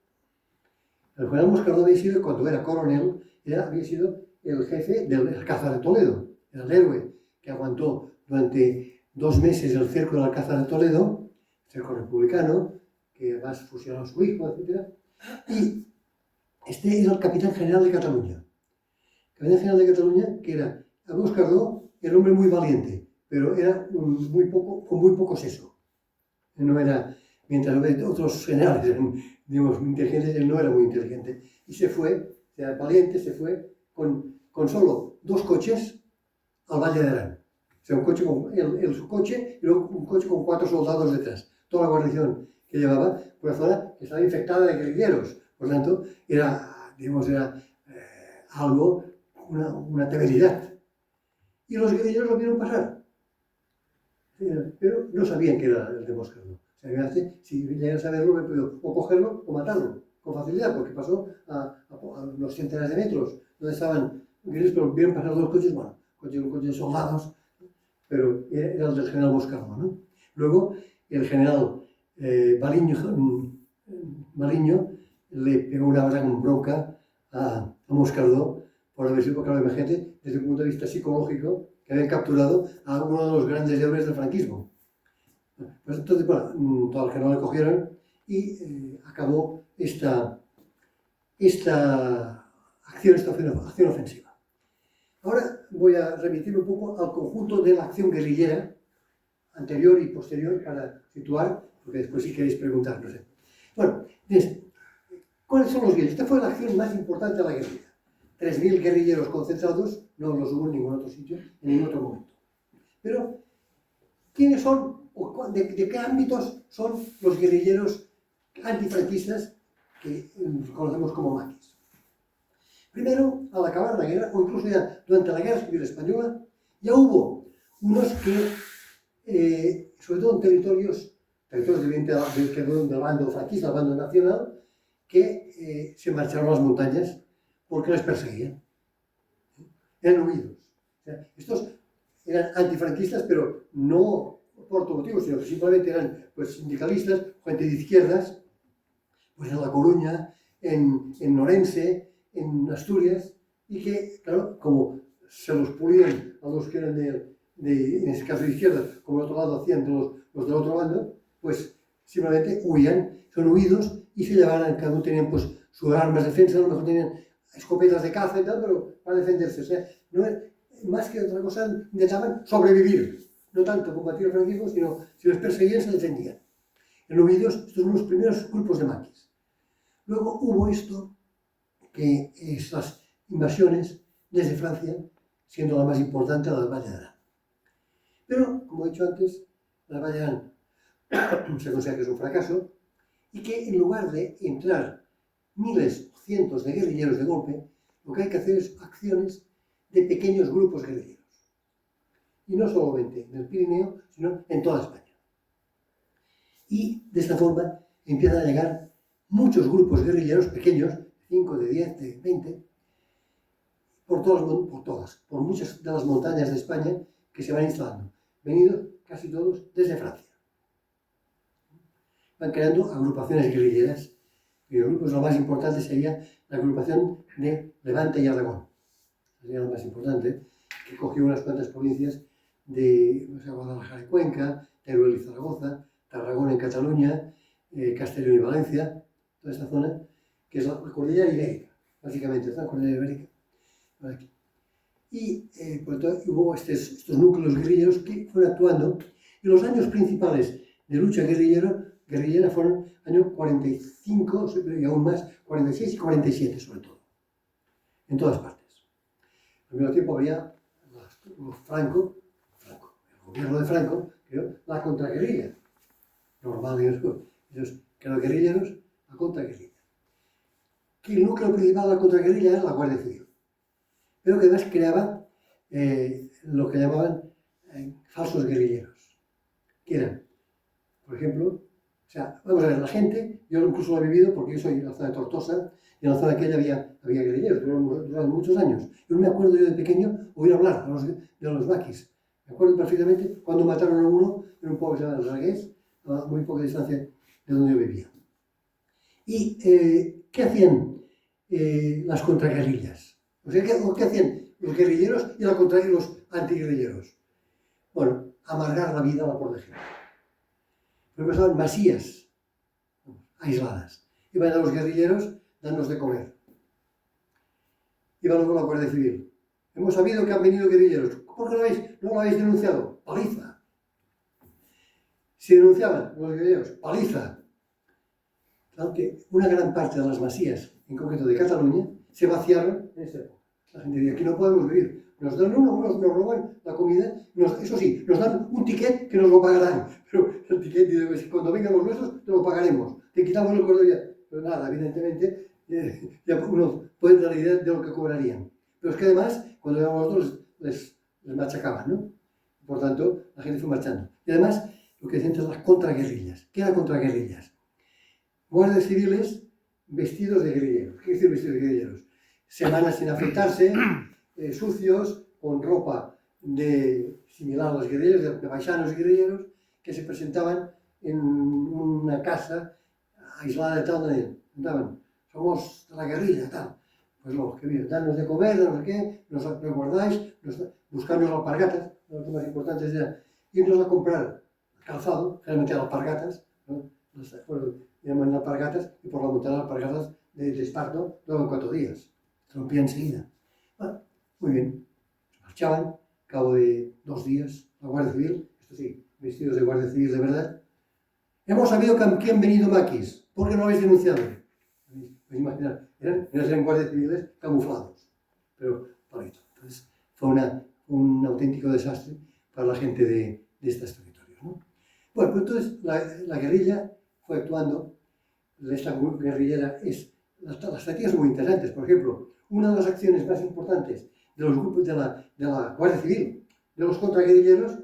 El general Moscardó había sido, cuando era coronel, había sido el jefe del Alcázar de Toledo, era el héroe que aguantó durante 2 meses el cerco del Alcázar de Toledo, cerco republicano, que además fusionó a su hijo, etc. Y este era el capitán general de Cataluña. El capitán general de Cataluña, que era Abu Cardó, era un hombre muy valiente, pero era con muy poco seso. No era, mientras otros generales eran, digamos, inteligentes, él no era muy inteligente. Y se fue, era valiente, se fue con solo 2 coches al Valle de Arán. O sea, un coche su coche y luego un coche con 4 soldados detrás. Toda la guarnición que llevaba por la zona que estaba infectada de guerrilleros. Por lo tanto, era, digamos, algo, una temeridad. Y los guerrilleros lo vieron pasar. Pero no sabían que era el de Moscardó. O sea, si llegan a saberlo, me puedo o cogerlo o matarlo con facilidad, porque pasó a unos centenares de metros donde estaban guerrilleros, pero vieron pasar 2 coches, bueno, un coche de soldados, pero era el del general Moscardó, ¿no? Luego, el general Baliño le pegó una gran bronca a Moscardó por haber sido, claro, imagínate, desde un punto de vista psicológico, que habían capturado a uno de los grandes héroes del franquismo. Pues entonces, bueno, todo el general le cogieron y acabó esta acción ofensiva. Ahora voy a remitirme un poco al conjunto de la acción guerrillera anterior y posterior para situar, porque después si queréis preguntar, no sé. Bueno, ¿cuáles son los guerrilleros? Esta fue la acción más importante de la guerrilla. 3.000 guerrilleros concentrados, no los hubo en ningún otro sitio, en ningún otro momento. Pero, ¿quiénes son, o de qué ámbitos son los guerrilleros antifranquistas que conocemos como maquis? Primero, al acabar la guerra, o incluso ya durante la Guerra Civil Española, ya hubo unos que, sobre todo en territorios del bando franquista, del bando nacional, que se marcharon a las montañas porque les perseguían. Eran huidos. O sea, estos eran antifranquistas, pero no por otro motivo, sino que simplemente eran pues, sindicalistas, gente de izquierdas, pues en La Coruña, en Orense, en Asturias, y que, claro, como se los pulían a los que eran en ese caso de izquierda, como el otro lado hacían los del otro bando, pues simplemente huían, son huidos y se llevaban, cada uno tenían pues sus armas de defensa, a lo mejor tenían escopetas de caza y tal, pero para defenderse. O sea, no, más que otra cosa, intentaban sobrevivir, no tanto combatir el franquismo, sino si los perseguían se defendían. En los huidos, estos son los primeros grupos de maquis. Luego hubo esto, que estas invasiones desde Francia, siendo la más importante la del Valle de Arán. Pero, como he dicho antes, la Valle de Arán se considera que es un fracaso y que en lugar de entrar miles o cientos de guerrilleros de golpe, lo que hay que hacer es acciones de pequeños grupos guerrilleros. Y no solamente en el Pirineo, sino en toda España. Y de esta forma empiezan a llegar muchos grupos guerrilleros pequeños, 5, de 10, de 20, por muchas de las montañas de España que se van instalando, venidos casi todos desde Francia. Van creando agrupaciones guerrilleras, y los grupos lo más importante sería la agrupación de Levante y Aragón. Sería lo más importante, que cogió unas cuantas provincias de Guadalajara y Cuenca, Teruel y Zaragoza, Tarragona en Cataluña, Castellón y Valencia, toda esta zona, que es la cordillera ibérica, básicamente, es la cordillera ibérica. Aquí. Y por lo tanto, hubo estos núcleos guerrilleros que fueron actuando, y los años principales de lucha guerrillera fueron años 45 y aún más, 46 y 47 sobre todo, en todas partes. Al mismo tiempo había el gobierno de Franco, creó la contraguerrilla, normal en el escudo. Entonces, que los guerrilleros, la contraguerrilla. Que el núcleo principal de la contraguerrilla era la Guardia Civil, pero que además creaba lo que llamaban falsos guerrilleros, que eran, por ejemplo, o sea, vamos a ver, la gente, yo incluso lo he vivido porque yo soy en la zona de Tortosa, y en la zona aquella había guerrilleros, duraron muchos años. Yo no me acuerdo yo de pequeño oír hablar de los maquis. Me acuerdo perfectamente cuando mataron a uno en un pueblo que se llama El Ragués, a muy poca distancia de donde yo vivía. ¿Y qué hacían las contraguerrillas? O sea, ¿qué hacían los guerrilleros y los antiguerrilleros? Bueno, amargar la vida a la pobre gente. Por ejemplo, estaban masías aisladas. Iban a los guerrilleros, danos de comer. Iban luego a la Guardia Civil. Hemos sabido que han venido guerrilleros. ¿Por qué no lo habéis denunciado? Paliza. Si denunciaban los guerrilleros, paliza. Claro que una gran parte de las masías, en concreto de Cataluña, se vaciaron en esta época. La gente decía, aquí no podemos vivir. Nos dan nos roban la comida, eso sí, nos dan un ticket que nos lo pagarán. Pero el ticket dice, cuando vengan los nuestros, te lo pagaremos. Te quitamos el cordón ya. Pero nada, evidentemente, ya uno puede dar la idea de lo que cobrarían. Pero es que además, cuando eran los otros, les machacaban, ¿no? Por tanto, la gente fue marchando. Y además, lo que decían es las contraguerrillas. ¿Qué eran contraguerrillas? Guardias civiles vestidos de guerrilleros. ¿Qué quiere decir vestidos de guerrilleros? Semanas sin afeitarse, sucios, con ropa similar a los guerrilleros, de paisanos y guerrilleros, que se presentaban en una casa aislada de tal, donde contaban, somos de la guerrilla, tal. Pues luego, que bien, danos de comer, danos de qué, nos guardáis, buscarnos alpargatas, los más importantes eran irnos a comprar calzado, generalmente alpargatas, ¿no? Llaman alpargatas, y por la montaña alpargatas de esparto, luego en 4 días. Se rompían enseguida. Bueno, muy bien. Marchaban, al cabo de 2 días, la Guardia Civil, esto sí, vestidos de Guardia Civil de verdad. Hemos sabido que han venido maquis. ¿Por qué no lo habéis denunciado? Podéis imaginar, eran guardias civiles camuflados. Pero, para esto. Entonces, fue un auténtico desastre para la gente de estos territorios, ¿no? Bueno, pues entonces la guerrilla fue actuando. Esta guerrillera las estrategias son muy interesantes. Por ejemplo, una de las acciones más importantes de los grupos de la Guardia Civil, de los contraguerrilleros,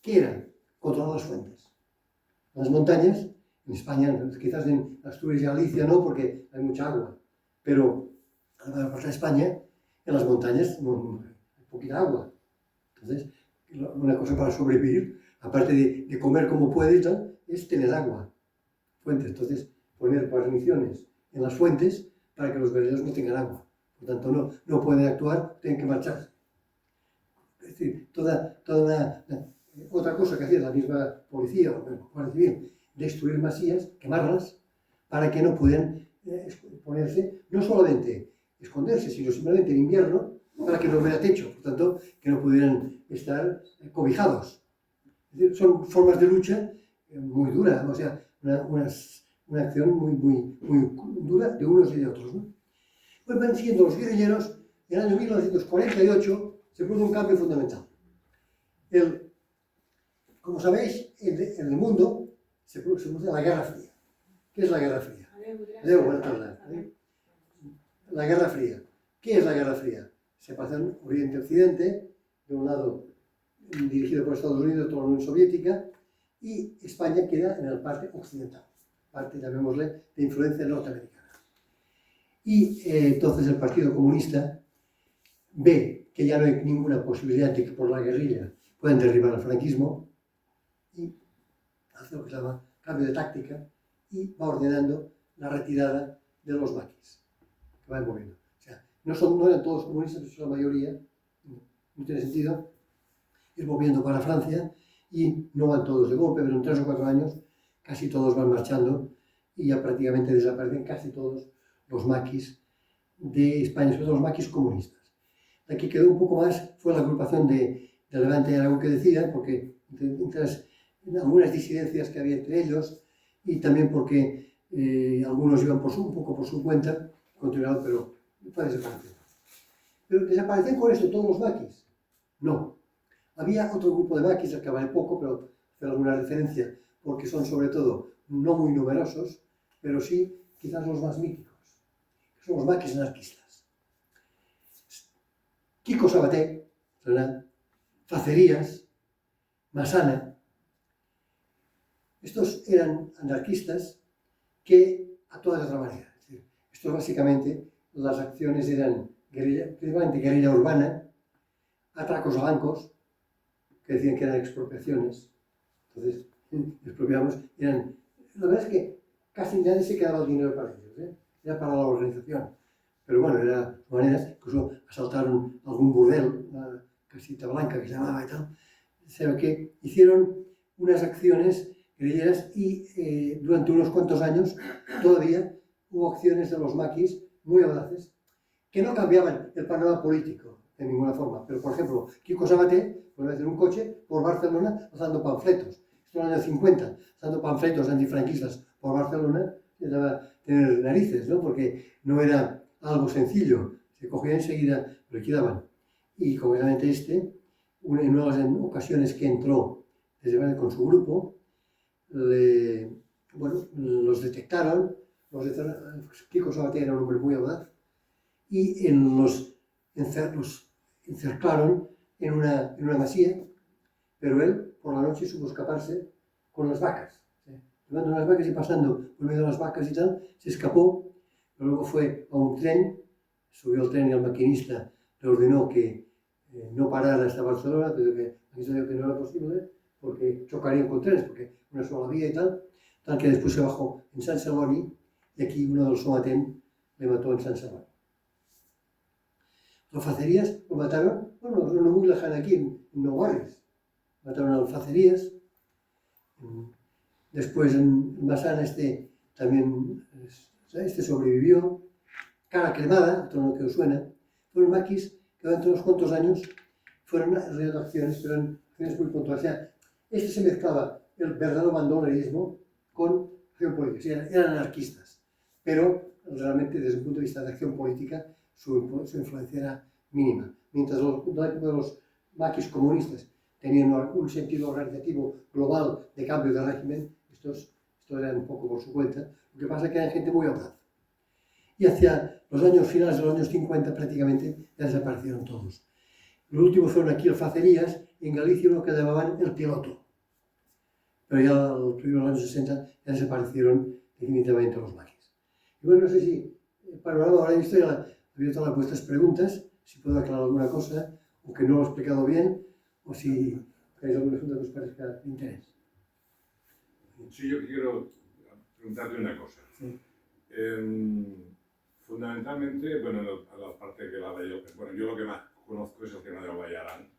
que eran controlar las fuentes. Las montañas, en España, quizás en Asturias y Galicia no, porque hay mucha agua, pero en la parte de España, en las montañas, hay poquita agua. Entonces, una cosa para sobrevivir, aparte de comer como puedes, ¿no?, es tener agua, fuentes. Entonces, poner guarniciones en las fuentes para que los guerrilleros no tengan agua. Por tanto, no pueden actuar, tienen que marcharse. Es decir, otra cosa que hacía la misma policía o la Guardia Civil, destruir masías, quemarlas, para que no pudieran ponerse, no solamente esconderse, sino simplemente en invierno, para que no hubiera techo, por tanto, que no pudieran estar cobijados. Es decir, son formas de lucha muy duras, o sea, una acción muy dura de unos y de otros, ¿no? Pues van siendo los guerrilleros, en el año 1948 se produce un cambio fundamental. Como sabéis, en el mundo se produce la Guerra Fría. ¿Qué es la Guerra Fría? La Guerra Fría. ¿Qué es la Guerra Fría? Separación Oriente-Occidente, de un lado dirigido por Estados Unidos, toda la Unión Soviética, y España queda en la parte occidental, parte, llamémosle, de influencia norteamericana. Y entonces el Partido Comunista ve que ya no hay ninguna posibilidad de que por la guerrilla puedan derribar al franquismo y hace lo que se llama cambio de táctica y va ordenando la retirada de los maquis, que van moviendo. O sea, no eran todos comunistas, pero son la mayoría, no tiene sentido, ir moviendo para Francia y no van todos de golpe, pero en 3 o 4 años casi todos van marchando y ya prácticamente desaparecen casi todos los maquis de España, sobre todo los maquis comunistas. La que quedó un poco más fue la agrupación de Levante y Aragón que decía, porque algunas disidencias que había entre ellos y también porque algunos iban un poco por su cuenta, continuaron, pero fue desapareciendo. ¿Pero desaparecen con esto todos los maquis? No. Había otro grupo de maquis, al que vale poco, pero hacer alguna referencia, porque son sobre todo no muy numerosos, pero sí quizás los más míticos, que son los maquis anarquistas. Quico Sabaté, Facerías, Massana. Estos eran anarquistas que actuaban de otra manera. Es decir, estos básicamente, las acciones eran principalmente guerrilla urbana, atracos a bancos, que decían que eran expropiaciones. Entonces, expropiamos, la verdad es que casi nadie se quedaba el dinero para ellos, era para la organización. Pero bueno, era de manera, incluso asaltaron algún burdel, la Casita Blanca que se llamaba y tal. O sea, que hicieron unas acciones guerrilleras y durante unos cuantos años todavía hubo acciones de los maquis muy audaces que no cambiaban el panorama político de ninguna forma. Pero, por ejemplo, Quico Sabaté fue a hacer un coche por Barcelona lanzando panfletos. Esto en el año 50, lanzando panfletos antifranquistas por Barcelona, intentaba tener narices, ¿no? Porque no era algo sencillo. Se cogían enseguida, lo liquidaban. Y concretamente en una de las ocasiones que entró desde Madrid con su grupo, los detectaron, Quico Sabaté era un hombre muy audaz, y los encerclaron en una masía, pero él por la noche supo escaparse con las vacas. Llevando unas vacas y pasando por medio de las vacas y tal, se escapó, pero luego fue a un tren, subió al tren y al maquinista le ordenó que no parara hasta Barcelona, pero que aquí se dijo que no era posible, porque chocarían con trenes, porque una sola vía y tal que después se bajó en Sant Celoni y aquí uno de los Somatén le mató en Sant Celoni. Los Alfacerías lo mataron, bueno, no muy lejano aquí, en Nou Barris. Mataron a Alfacerías. Después en Massana también sobrevivió. Cara Cremada, otro que os suena. Fueron maquis que durante unos cuantos años fueron realizando acciones, pero en acciones muy puntuales. O sea, se mezclaba el verdadero bandolerismo con acción política. O sea, eran anarquistas, pero realmente desde el punto de vista de acción política su influencia era mínima. Mientras los maquis comunistas tenían un sentido organizativo global de cambio de régimen, estos eran un poco por su cuenta. Lo que pasa es que eran gente muy audaz. Y hacia los años finales de los años 50 prácticamente ya desaparecieron todos. Los últimos fueron aquí Alfacerías y en Galicia uno que llamaban El Piloto. Pero ya a los años 60 ya desaparecieron definitivamente los maquis. Y bueno, no sé si panorama ahora estoy abierto a vuestras preguntas, si puedo aclarar alguna cosa, o que no lo he explicado bien, o si tenéis alguna pregunta que os parezca de interés.
Sí, yo quiero preguntarte una cosa.
Sí.
Fundamentalmente, bueno, la parte que la de yo, bueno, yo lo que más conozco es el tema del Bayarán.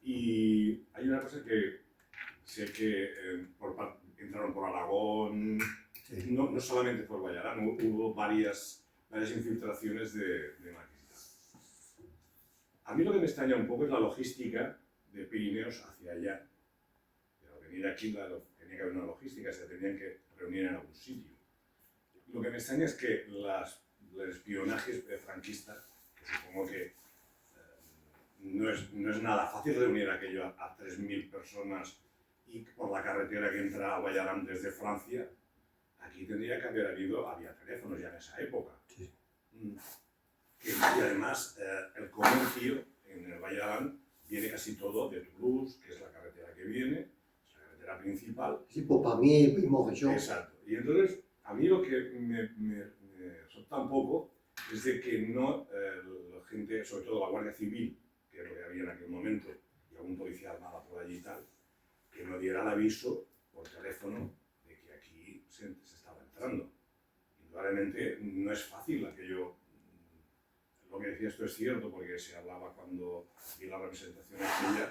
Y hay una cosa que sé que entraron por Aragón, sí. No solamente por Bayarán, hubo varias infiltraciones de maquis. A mí lo que me extraña un poco es la logística de Pirineos hacia allá. Pero venir aquí tenía que haber una logística, se tenían que reunir en algún sitio. Lo que me extraña es que el espionaje franquista, que supongo que no es nada fácil reunir aquello a 3.000 personas y por la carretera que entra a Bayarán desde Francia, aquí tendría que haber había teléfonos ya en esa época.
Sí.
Y además el comercio en el Bayarán viene casi todo de Toulouse, que es la carretera que viene, es la carretera principal.
Sí, Popamier y Montreal.
Exacto. Y entonces, a mí lo que me solta un poco es de que no, la gente, sobre todo la Guardia Civil, que es lo que había en aquel momento, y algún policía armado por allí y tal, que no diera el aviso por teléfono de que aquí se estaba entrando. Indudablemente no es fácil aquello. Lo que decías tú es cierto, porque se hablaba cuando vi la representación aquella,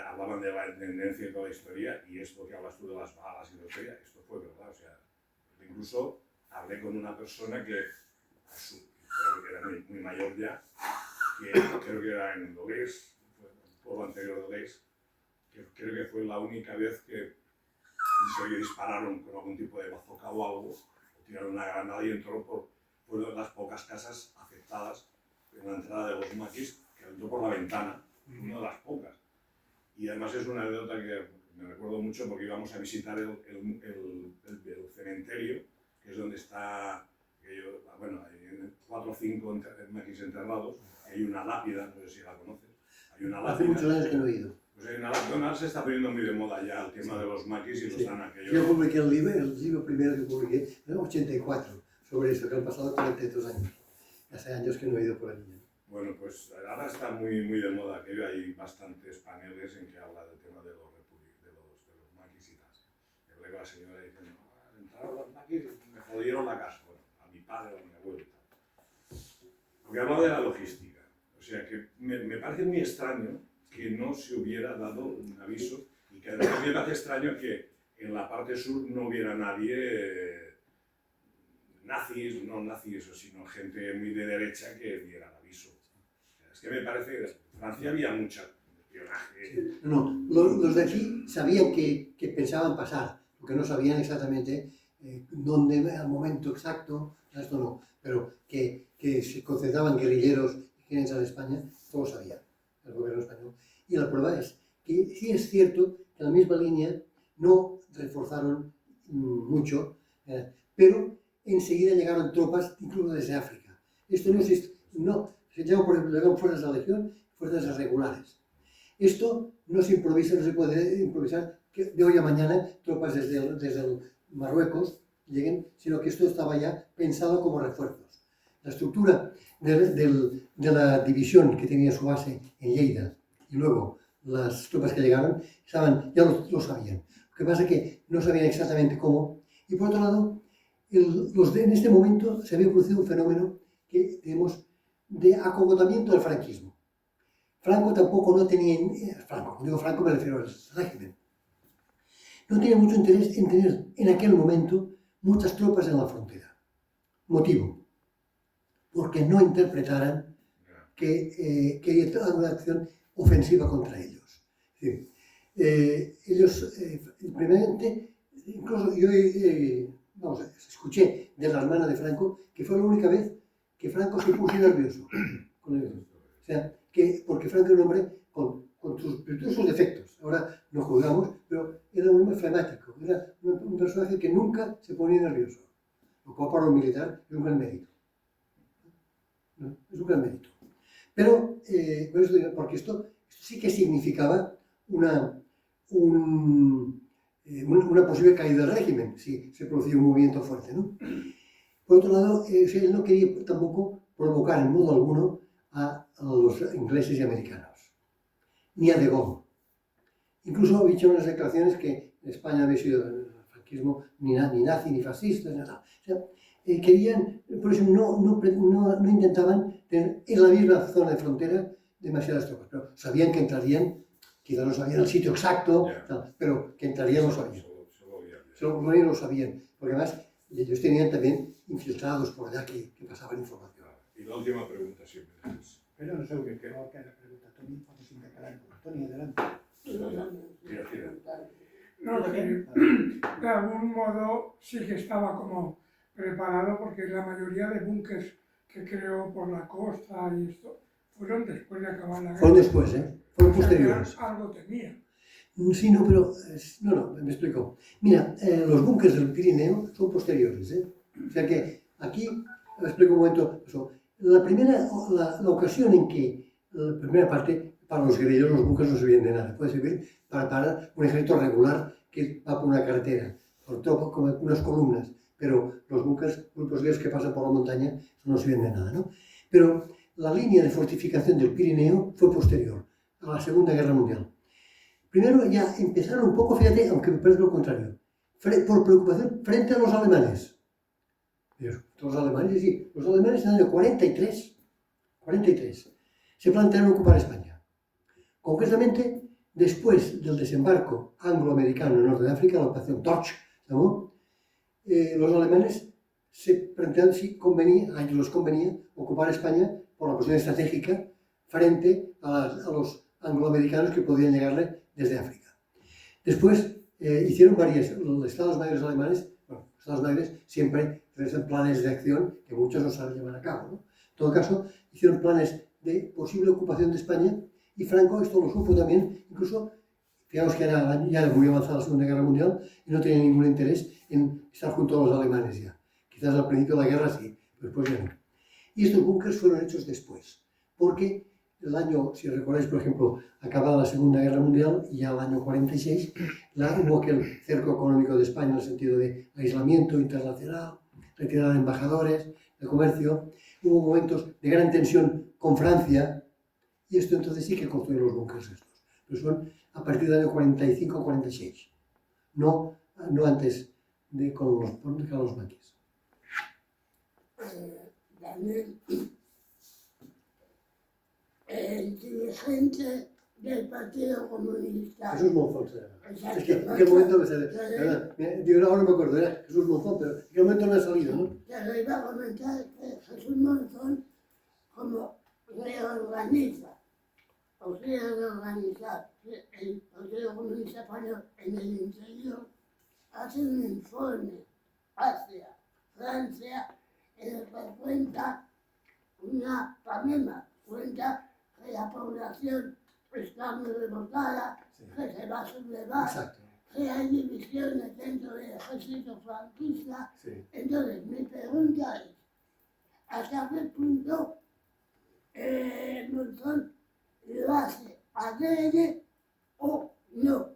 hablaban de la tendencia y toda la historia, y esto que hablas tú de las balas y de la historia, esto fue verdad. O sea, incluso hablé con una persona que era muy mayor ya, que creo que era en Dolés, el pueblo anterior de Dolés, que creo que fue la única vez que dispararon con algún tipo de bazooka o algo, o tiraron una granada y entró fue una de las pocas casas afectadas en la entrada de los maquis, que entró por la ventana, una de las pocas. Y además es una anécdota que me recuerdo mucho porque íbamos a visitar el cementerio, que es donde está, bueno, hay 4 o 5 maquis enterrados, hay una lápida, no sé si la conoces. Hay una lápida.
Hace muchos años que no he ido.
Pues hay una lápida, se está poniendo muy de moda ya el tema de los maquis y los están aquellos.
Yo publiqué el libro primero que publiqué en el 84, sobre esto, que han pasado 42 años. Hace años que no he ido por allí.
Bueno, pues ahora está muy de moda aquello, hay bastantes paneles en que habla del tema de los maquis y tal. Y hablé con la señora diciendo, entraron los maquis y me jodieron la casa, bueno, a mi padre o a mi abuelo y tal. Porque hablaba de la logística, o sea que me parece muy extraño que no se hubiera dado un aviso y que además me parece extraño que en la parte sur no hubiera nadie, nazis, no nazis, sino gente muy de derecha que diera el aviso. Es que me parece que en Francia había mucho espionaje.
No, los de aquí sabían que pensaban pasar, lo que no sabían exactamente dónde, al momento exacto, esto no, pero que se concentraban guerrilleros que querían entrar a España, todo sabía el gobierno español. Y la prueba es que sí es cierto que en la misma línea no reforzaron mucho, pero enseguida llegaron tropas, incluso desde África. Esto no existe, no, se llama, por ejemplo, llegaron fuerzas de la Legión, fuerzas regulares. Esto no se improvisa, no se puede improvisar que de hoy a mañana tropas desde el Marruecos lleguen, sino que esto estaba ya pensado como refuerzos. La estructura de la división que tenía su base en Lleida y luego las tropas que llegaron ya lo sabían. Lo que pasa es que no sabían exactamente cómo. Y por otro lado, en este momento se había producido un fenómeno que tenemos de acogotamiento del franquismo. Franco tampoco no tenía, cuando digo Franco me refiero al régimen, no tenía mucho interés en tener en aquel momento muchas tropas en la frontera. Motivo, porque no interpretaran que quería una acción ofensiva contra ellos. Es decir, ellos, primeramente, incluso yo escuché de la hermana de Franco que fue la única vez que Franco se puso nervioso con ellos. O sea, porque Franco era un hombre con sus virtudes y sus defectos. Ahora no juzgamos, pero era un hombre flemático. Era un personaje que nunca se ponía nervioso. Lo cual para un militar es un gran mérito. ¿No? Es un gran mérito. Pero, porque esto sí que significaba una posible caída del régimen, si se producía un movimiento fuerte, ¿no? Por otro lado, él no quería tampoco provocar en modo alguno a los ingleses y americanos, ni a De Gaulle. Incluso había hecho unas declaraciones que en España había sido el franquismo ni nazi ni fascista, ni nada. O sea, querían, por eso no intentaban tener en la misma zona de frontera demasiadas tropas, pero sabían que entrarían, quizás no sabían el sitio exacto, pero que entrarían lo sabían. Solo lo sabían, porque además ellos tenían también infiltrados por allá que pasaban información.
Y la última pregunta siempre es...
Pero no sé qué creo que la pregunta, Toni, vamos intercalando. Toni, adelante.
No, que de algún modo sí que estaba como preparado porque la mayoría de búnkers que creó por la costa y esto fueron después de acabar la guerra.
Fueron después, fueron
O sea,
posteriores.
algo tenía.
Sí, no, pero... No, me explico. Mira, los búnkers del Pirineo son posteriores, O sea que aquí, me explico un momento, la ocasión en que, la primera parte, para los guerrilleros los búnkers no sirven de nada. Puede servir para un ejército regular que va por una carretera, como unas columnas, pero los búnkers, grupos de que pasan por la montaña, no sirven de nada, ¿no? Pero la línea de fortificación del Pirineo fue posterior a la Segunda Guerra Mundial. Primero ya empezaron un poco, fíjate, aunque me parece lo contrario, por preocupación frente a los alemanes. Los alemanes en el año 43 se plantearon ocupar España. Concretamente, después del desembarco anglo-americano en el norte de África, la operación Torch, los alemanes se plantearon si a ellos les convenía ocupar España por la posición estratégica frente a los angloamericanos que podían llegarle desde África. Después hicieron los Estados Mayores alemanes, los Estados Mayores siempre realizan planes de acción que muchos no saben llevar a cabo, ¿no? En todo caso, hicieron planes de posible ocupación de España y Franco esto lo supo también, incluso, fijaos que era ya muy avanzada la Segunda Guerra Mundial y no tenía ningún interés en estar junto a los alemanes ya. Quizás al principio de la guerra sí, pero después ya no. Y estos búnkers fueron hechos después, porque el año, si recordáis, por ejemplo, acabada la Segunda Guerra Mundial y ya el año 46, hubo aquel cerco económico de España en el sentido de aislamiento internacional, retirada de embajadores, de comercio, hubo momentos de gran tensión con Francia, y esto entonces sí que construyeron los búnkers estos, pero son a partir del año 45-46, no antes de con los maquis.
Daniel, el dirigente del Partido Comunista.
Jesús Monzón será.
Exacto.
Es que en aquel momento me sale, ¿verdad? Digo, ahora no me acuerdo, era Jesús Monzón, pero en aquel momento no ha salido, ¿no?
Te lo iba a comentar que Jesús Monzón, como reorganiza, o sea, reorganizar el Partido Comunista Español en el interior, hace un informe hacia Francia en el que cuenta una panema, cuenta que la población está muy revoltada,
Sí.
que se va a sublevar,
Exacto.
que hay divisiones dentro del ejército franquista.
Sí.
Entonces, mi pregunta es, ¿hasta qué punto Monzón lo hace adrede o no?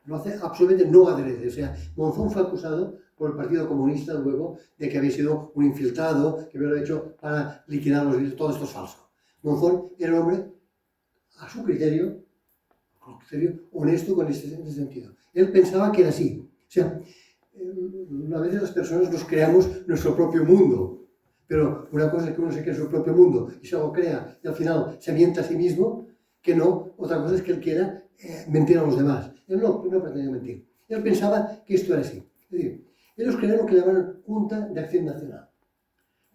Lo hace absolutamente no adrede. O sea, Monzón fue acusado por el Partido Comunista luego de que había sido un infiltrado, que había lo hecho para liquidar los bienes. Todo esto es falso. Monzón era un hombre, a su criterio, honesto con ese sentido. Él pensaba que era así. O sea, a veces las personas nos creamos nuestro propio mundo, pero una cosa es que uno se crea su propio mundo y se lo crea y al final se miente a sí mismo, que no, otra cosa es que él quiera mentir a los demás. Él no pretendía mentir. Él pensaba que esto era así. Es decir, ellos crearon lo que llamaban Junta de Acción Nacional.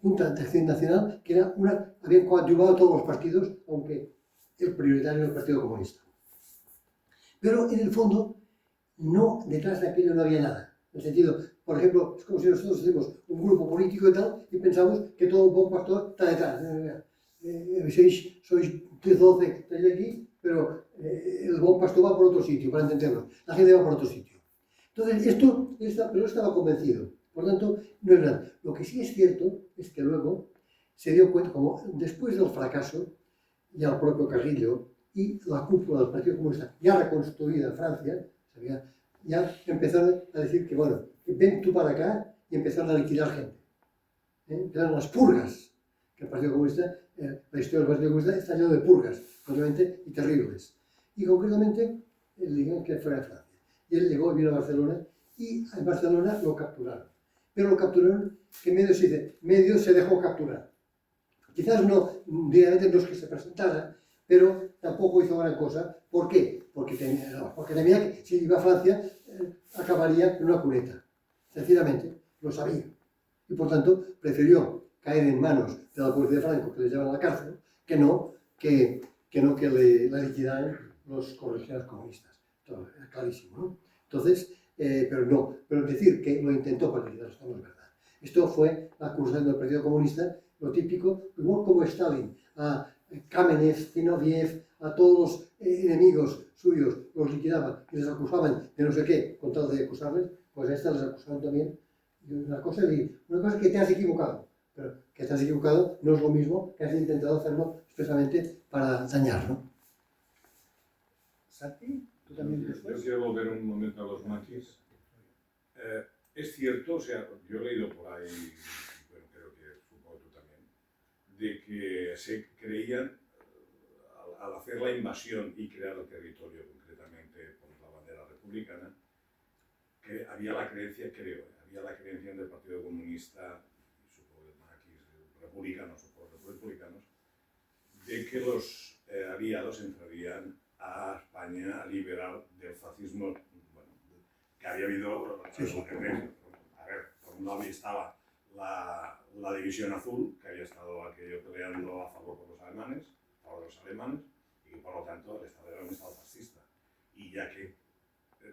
Junta de Acción Nacional, que era habían coadyuvado todos los partidos, aunque el prioritario era el Partido Comunista. Pero en el fondo, no, detrás de aquello no había nada. En el sentido, por ejemplo, es como si nosotros hacemos un grupo político y tal, y pensamos que todo un buen pastor está detrás. Sois 10, 12 que estáis aquí, pero el buen pastor va por otro sitio, para entenderlo. La gente va por otro sitio. Entonces, pero estaba convencido. Por tanto, no es verdad. Lo que sí es cierto es que luego se dio cuenta, como después del fracaso, ya el propio Carrillo y la cúpula del Partido Comunista, ya reconstruida en Francia, ya empezaron a decir que, bueno, ven tú para acá y empezaron a liquidar gente. Empezaron las purgas, que el Partido Comunista, la historia del Partido Comunista está llena de purgas, continuamente y terribles. Y concretamente, le dijeron que fuera de Francia. Y él llegó, vino a Barcelona, y en Barcelona lo capturaron. Pero lo capturaron, que medio se dice, medio se dejó capturar. Quizás no, directamente no es que se presentara, pero tampoco hizo gran cosa. ¿Por qué? Porque temía que si iba a Francia acabaría en una cuneta. Sencillamente, lo sabía. Y por tanto, prefirió caer en manos de la policía de Franco, que le llevan a la cárcel, que le liquidaran los colegiados comunistas. Esto era clarísimo, ¿no? Entonces, pero decir que lo intentó para liquidar, esto no es verdad. Esto fue la acusación del Partido Comunista, lo típico, igual como Stalin, a Kamenev, Zinoviev, a todos los enemigos suyos los liquidaban y les acusaban de no sé qué, con tal de acusarles, pues a estas les acusaron también. Y una cosa es que te has equivocado, pero que te has equivocado no es lo mismo que has intentado hacerlo expresamente para dañar, ¿no?
Santi, ¿tú también después?
Yo quiero volver un momento a los maquis. Es cierto, o sea, yo he leído por ahí, bueno, creo que supongo tú también, de que se creían, al hacer la invasión y crear el territorio concretamente por la bandera republicana, que había la creencia, había la creencia en el Partido Comunista, y supongo de maquis republicanos o republicanos, de que los aliados entrarían a España a liberar del fascismo, bueno, que había habido.
Sí, sí.
A ver, por un lado estaba la División Azul, que había estado aquello peleando a favor de los alemanes, y por lo tanto el Estado era un Estado fascista. Y ya que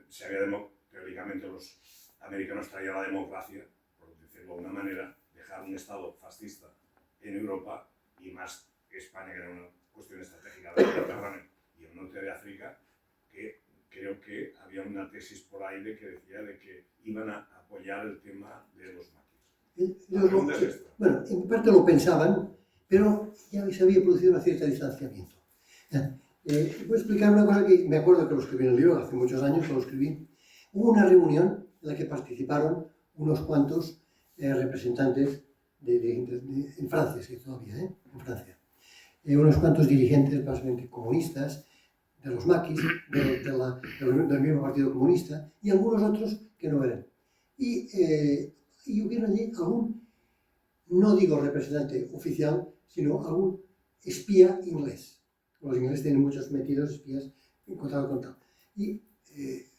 se había teóricamente los americanos traían la democracia, por decirlo de una manera, dejar un Estado fascista en Europa, y más España, que era una cuestión estratégica del Mediterráneo y el norte de África, que creo que había una tesis por ahí de que decía de que iban a apoyar el tema de los maquis.
Bueno, en parte lo pensaban, pero ya se había producido un cierto distanciamiento. Voy a explicar una cosa que me acuerdo que lo escribí en el libro, hace muchos años que lo escribí. Hubo una reunión en la que participaron unos cuantos representantes en Francia, sí, todavía, en Francia. Unos cuantos dirigentes, básicamente comunistas, de los maquis, del mismo Partido Comunista, y algunos otros que no eran. Y hubiera allí algún, no digo representante oficial, sino algún espía inglés. los ingleses tienen muchos metidos espías encontrados con tal. Y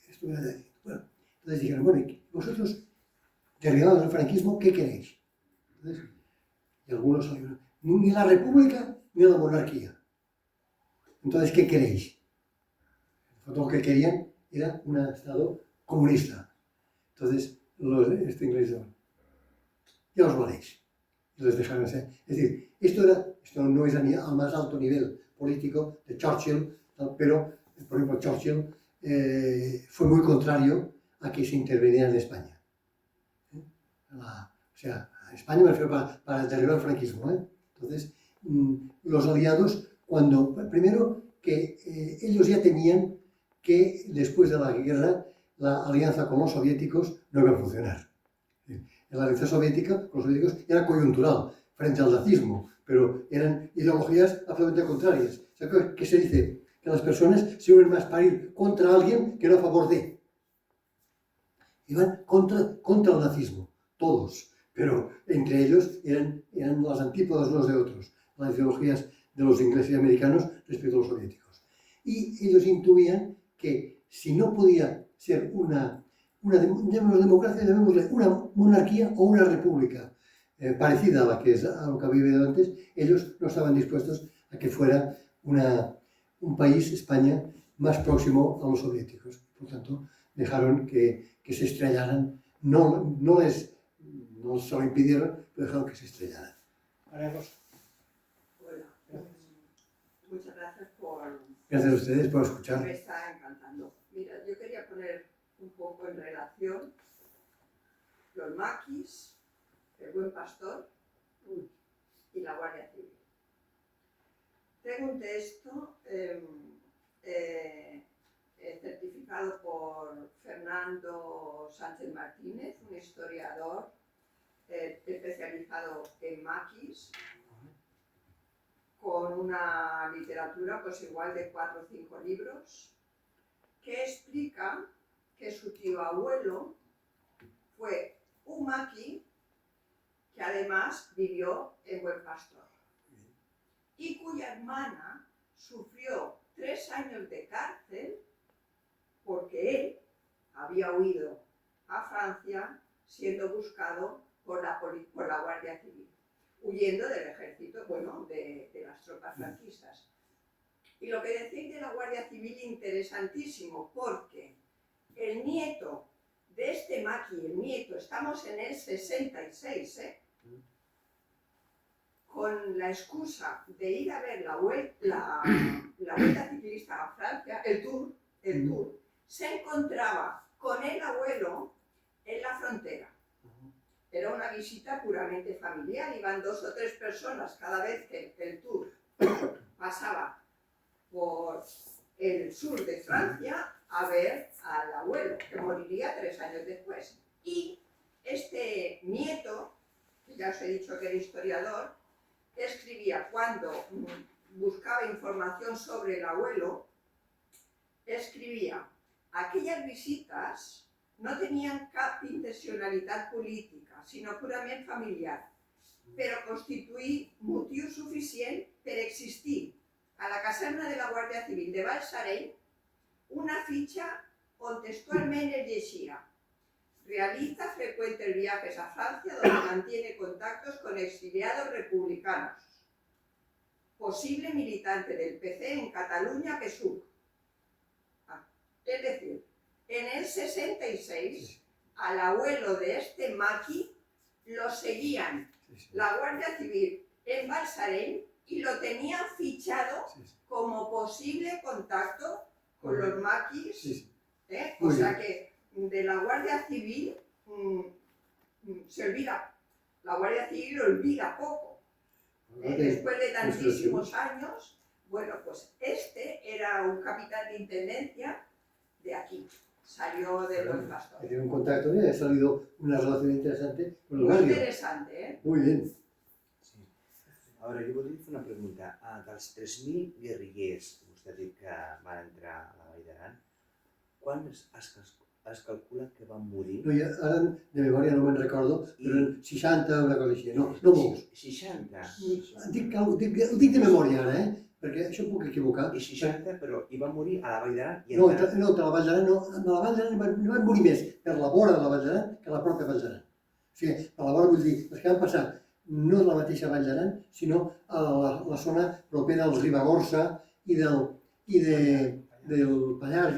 estuve allí. Bueno, entonces dijeron, bueno, ¿y vosotros, derribados del franquismo, qué queréis? Entonces, y algunos salieron, ni la república ni la monarquía. Entonces, ¿qué queréis? Todo lo que querían era un Estado comunista. Entonces, los ingleses, ya os valéis. Y les dejaron ser. Es decir, esto no es al más alto nivel político de Churchill, pero, por ejemplo, Churchill fue muy contrario a que se interviniera en España. O sea, a España me refiero para derribar el franquismo. Entonces, los aliados, primero que ellos ya temían que después de la guerra la alianza con los soviéticos no iba a funcionar. La alianza soviética con los soviéticos era coyuntural frente al nazismo, pero eran ideologías absolutamente contrarias. O sea, que se dice que las personas se unen más para ir contra alguien que no a favor de. Iban contra el nazismo, todos, pero entre ellos eran las antípodas unos de otros, las ideologías de los ingleses y americanos respecto a los soviéticos. Y ellos intuían que si no podía ser una democracia, llamémosle una monarquía o una república parecida a lo que había vivido antes, ellos no estaban dispuestos a que fuera un país, España, más próximo a los soviéticos. Por tanto, dejaron que se estrellaran, no se lo impidieron, pero dejaron que se estrellaran.
Hola, muchas gracias por...
Gracias a ustedes por escuchar.
Me está encantando. Mira, yo quería poner un poco en relación los maquis, el Buen Pastor y la Guardia Civil. Tengo un texto certificado por Fernando Sánchez Martínez, un historiador especializado en maquis, con una literatura pues igual de 4 o 5 libros, que explica que su tío abuelo fue un maqui que además vivió en Buen Pastor y cuya hermana sufrió 3 años de cárcel porque él había huido a Francia siendo buscado por la Guardia Civil, huyendo del ejército, bueno, de las tropas franquistas. Y lo que decís de la Guardia Civil, interesantísimo, porque el nieto de este maqui, estamos en el 66, con la excusa de ir a ver la vuelta ciclista a Francia, el tour, se encontraba con el abuelo en la frontera. Era una visita puramente familiar, iban 2 o 3 personas cada vez que el tour pasaba por el sur de Francia a ver al abuelo, que moriría 3 años después. Y este nieto, que ya os he dicho que era historiador, escribía cuando buscaba información sobre el abuelo, escribía: aquellas visitas no tenían cap intencionalitat política, sinó purament familiar, però constituir motiu suficient per existir a la caserna de la Guàrdia Civil de Balsareny una fitxa on textualment es llegía: realiza frecuentes viajes a Francia donde mantiene contactos con exiliados republicanos, posible militante del PC en Cataluña, PSUC. Es decir, en el 66, al abuelo de este maqui lo seguían la Guardia Civil en Balsareny y lo tenían fichado como posible contacto con los maquis. O sea que de la Guardia Civil se olvida, la Guardia Civil olvida poco. Después de tantísimos años, bueno, pues este era un capitán de intendencia de aquí. Salió de Buen Pastor.
Ha tenido un contacto, ha salido una relación interesante con el
Muy
barrio.
interesante, ¿eh?
Muy bien.
Sí. A veure, jo voldria fer una pregunta. Dels 3.000 guerrillers que vostè ha dit que van entrar a la Vall d'Aran, quants es calcula que van morir?
No, ara de memòria no me'n recordo, però eren 60 una cosa així. No molts.
60?
Dic de memòria ara, perquè això em puc equivocar.
I 60, però hi va morir a la Vall d'Aran i
No,
a Aran.
no, de la Vall d'Aran no. De la Vall d'Aran no van morir més per la vora de la Vall d'Aran que la pròpia Vall d'Aran. O sigui, per la vora vull dir, els que van passar no de la mateixa Vall d'Aran, sinó a la zona propera als Ribagorça i del Pallars,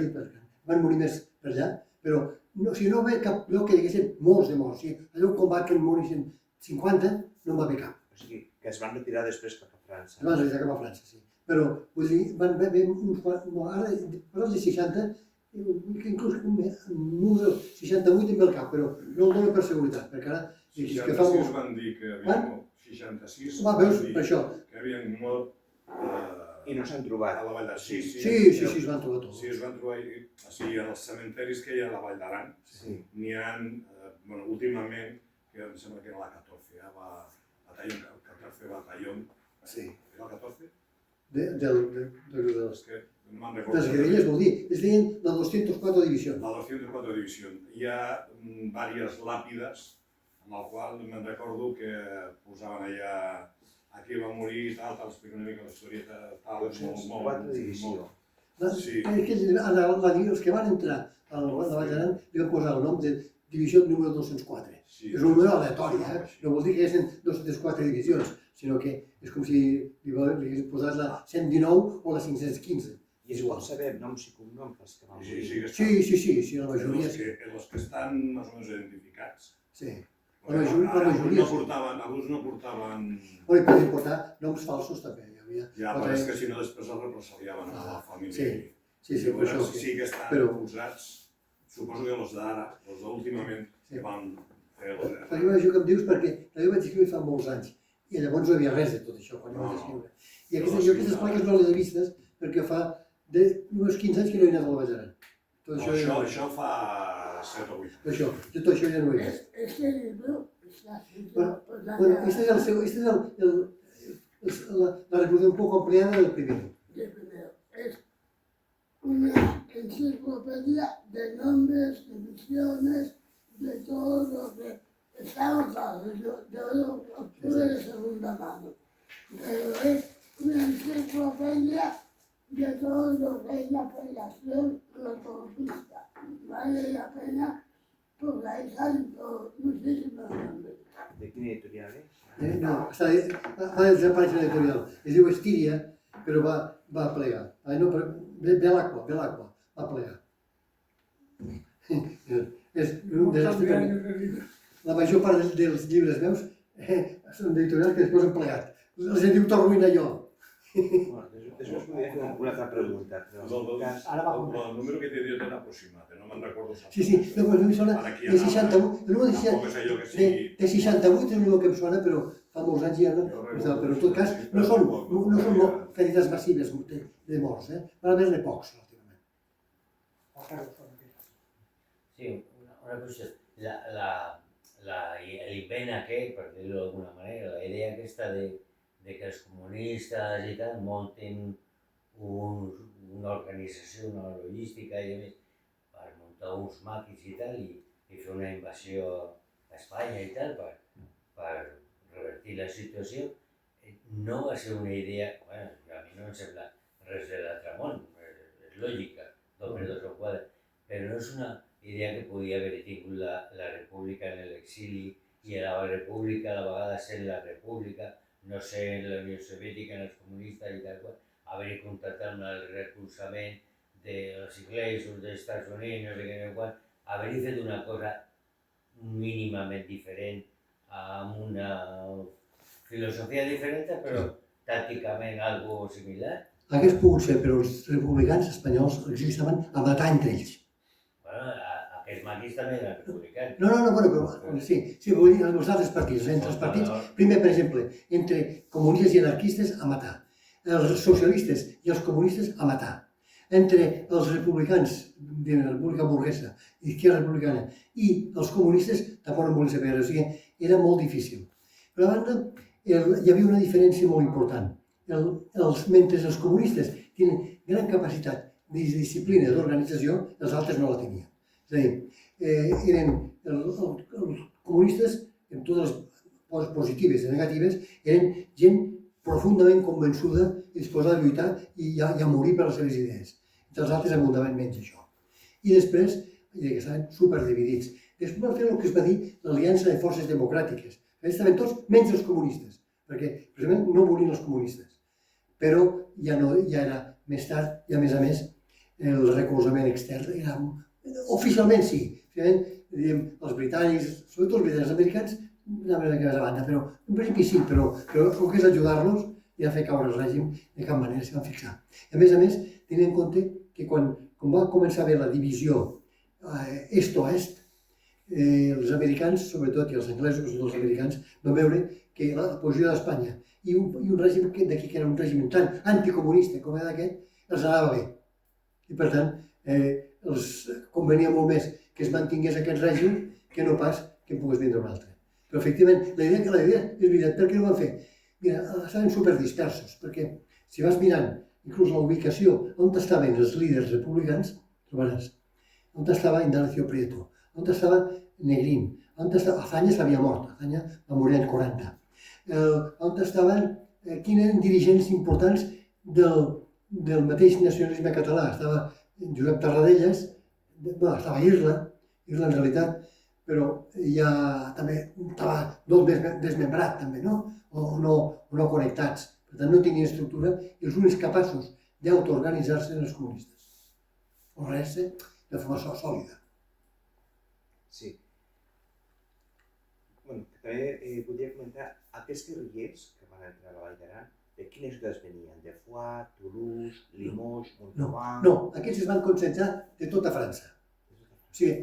van morir més per allà, però no, si no ve cap lloc que hi haguessin molts de morts. Si allò un combat que en morissin 50, no en va haver cap.
O sigui, que es van retirar després cap a França.
Es van realitzar cap a França, sí. Però, vull dir, van haver uns quants... No, ara, parles de 60, inclús un número 68 em ve al cap, però no el dono per seguretat, perquè ara...
66 van dir que havien mort. 66
Va, veus, per això.
que havien mort
I no s'han trobat.
a la Vall d'Aran.
Sí, es van trobar tots.
Sí, es van trobar en els cementeris que hi ha a la Vall d'Aran.
Sí.
N'hi ha, bueno, últimament, que em sembla que era la 14, batallón, 14 batallón.
Sí.
Era el 14?
És
que no me'n recordo.
les guerrilles, vol dir, es deien la 204 divisió.
La 204 divisió. Hi ha diverses làpides amb el qual me'n recordo que posaven allà aquí va morir, tal, explica una mica la historieta, tal,
204 divisió.
Sí.
Els que van entrar a la Vall d'Aran li van posar el nom de divisió número 204.
Sí,
és un número aleatori, no vol dir que hi hagi 204 divisions, sinó que és com si li hagués posat la 119 o la 515.
I es pot saber noms i cognoms dels que van morir.
Sí, la majoria sí.
Els que estan més o menys identificats.
Sí.
Alguns no portaven...
O li podien portar noms falsos també.
Ja, però és que si no després els represaliaven a la família.
Sí, per això.
Sí que estan posats, suposo que els d'ara, els d'últimament, que van fer...
Perquè això que em dius, perquè jo vaig escriure fa molts anys, i llavors no hi havia res de tot això quan jo vaig escriure. I aquestes plaques no les he vistes perquè fa uns 15 anys que no he anat a la Vall d'Aran.
Això fa 7 o 8.
Això, jo tot això ja no ho he vist.
Este libro está escrito por la...
Bueno, esta es la reproducción un poco ampliada del primero.
Es una enciclopedia de nombres, de misiones, de todo lo que está anotado. Yo lo obtuve de segunda mano. Pero es una enciclopedia de todo lo que es la población reconquista. Vale la pena porque ahí salen muchísimos nombres.
De quina editorial és?
No, fa desaparèixer l'editorial. Es diu Estíria, però va plegar. No, Belacqua, va plegar. La major part dels llibres meus són d'editorials que després han plegat. Els he dit ruïna jo.
Després podria fer una altra pregunta.
El número que t'he dit era aproximat, no me'n recordo.
Sí, no, però a mi em sona de 68. El número de 68 és el número que em sona, però fa molts anys ja no. Però en tot cas, no són ferides massives de morts, van haver-ne pocs, relativament.
Sí, una cosa. L'invent aquest, per dir-ho d'alguna manera, la idea aquesta de que els comunistes i tal muntin una organització, una logística i més per muntar uns maquis i tal i fer una invasió a Espanya i tal per revertir la situació, no va ser una idea, bueno, a mi no em sembla res de l'altramont, és lògica, 2 per 2 són 4, però no és una idea que podia haver tingut la república en l'exili i a la república a la vegada sent la república, no sé, en la Unió Soviètica, en els comunistes i tal qual, haver contactat amb el recolzament dels inglesos, dels Estats Units, no sé què, haver fet una cosa mínimament diferent, amb una filosofia diferent, però tàcticament algo similar.
Hagués pogut ser, però els republicans espanyols estaven a matar entre ells.
Bueno, aquests maquis també eren republicans.
No, però sí, vull dir, els altres partits, entre els partits, primer, per exemple, entre comunistes i anarquistes a matar, els socialistes i els comunistes a matar, entre els republicans de la República Burguesa, Izquierda Republicana, i els comunistes tampoc no volien saber, o sigui, era molt difícil. Per a banda, hi havia una diferència molt important. Mentre els comunistes tenen gran capacitat de disciplina i d'organització, els altres no la tenien. És a dir, els comunistes, en totes les coses positives i negatives, eren gent profundament convençuda i disposada a lluitar i a morir per les seves idees. I els altres amuntaven menys això. I després, que estaven superdividits. Després van fer el que es va dir l'Aliança de Forces Democràtiques. Estaven tots menys els comunistes, perquè precisament no volien els comunistes. Però ja era més tard i, a més, el recolzament extern era... Oficialment sí. Els britànics, sobretot els britànics americans, anaven a aquesta banda, però en principi sí, però el que és ajudar-los i a fer caure el règim de cap manera s'hi van fixar. A més, tenint en compte que quan va començar a haver la divisió est-oest, els americans, sobretot, i els anglesos, els americans, van veure que la posició d'Espanya i un règim d'aquí que era un règim tan anticomunista com era aquest, els anava bé. I per tant, els convenia molt més que es mantingués aquest règim que no pas que en pogués vindre un altre. Però efectivament, la idea és veritat, per què no ho van fer? Mira, estaven superdispersos, perquè si vas mirant inclús la ubicació on estaven els líders republicans, trobaràs on estava Indalecio Prieto, on estava Negrín, on estava... Azaña s'havia mort, Azaña va morir l'any 40. On estaven, quins eren dirigents importants del mateix nacionalisme català. Estava Josep Tarradellas, estava Irla en realitat, però ja també estava tot desmembrat, també, no? O no connectats. Per tant, no tenien estructura i els únics capaços d'autoorganitzar-se eren els comunistes. O res, de forma sòlida.
Sí. Bueno, també podria comentar aquests guerrillers que van entrar a la Vall d'Aran, de quines ciutats venien? De Foix, Toulouse, Limoges, Montauban...
No, aquests es van concentrar de tota França. O sigui,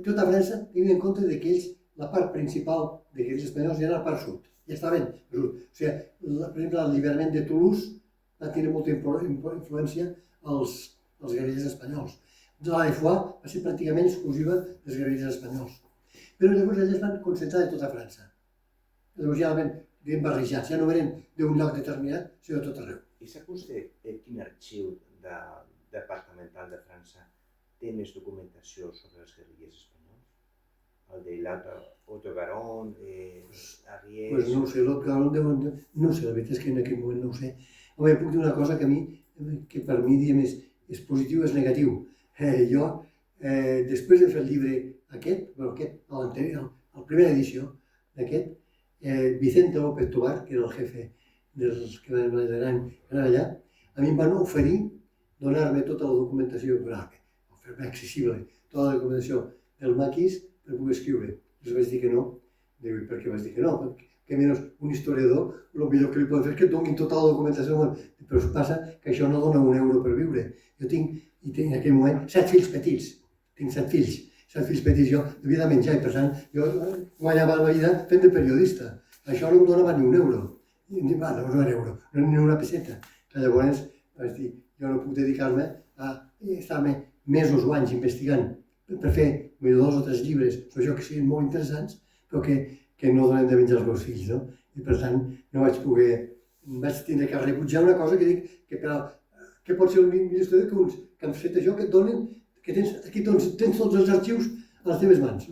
tota França tenint en compte que ells, la part principal de guerrillers espanyols era la part sud. Ja estaven al sud. O sigui, per exemple, l'alliberament de Toulouse va tenir molta influència als guerrillers espanyols. La de Foix va ser pràcticament exclusiva dels guerrillers espanyols. Però llavors ells es van concentrar de tota França. Llavors ja van ben barrejats, ja no eren d'un lloc determinat, sinó de tot arreu.
I sap vostè quin arxiu departamental de França té més documentació sobre els guerrillers espanyols? El de l'Auto-Garonne, Ariès...
Pues no ho sé, l'Auto-Garonne, no sé, la veritat és que en aquell moment no ho sé. Home, puc dir una cosa que a mi, que per mi, diguem, és positiu, és negatiu. Jo, després de fer el llibre aquest, la primera edició d'aquest, Vicente López Tobar, que era el jefe dels que van anar allà, a mi em van oferir donar-me tota la documentació, fer-me accessible, tota la documentació del maquis per poder escriure. I vaig dir que no. Dic, per què vaig dir que no? Que menys un historiador, el millor que li poden fer és que et donin tota la documentació. Però passa que això no dona €1 per viure. Jo tinc en aquell moment 7 fills petits. Tinc 7 fills. 7 fills petits jo havia de menjar i per tant jo guanyava la vida fent de periodista. Això no em donava ni €1. No era euro, ni una peseta. Llavors vaig dir, jo no puc dedicar-me a estar-me mesos o anys investigant per fer 2 o 3 llibres sobre això que siguin molt interessants, però que no donen de menjar als meus fills, no? I per tant no vaig poder, vaig tindre que rebutjar una cosa que dic que pot ser un millor estudi que uns que han fet això, que et donen, que aquí tens tots els arxius a les teves mans.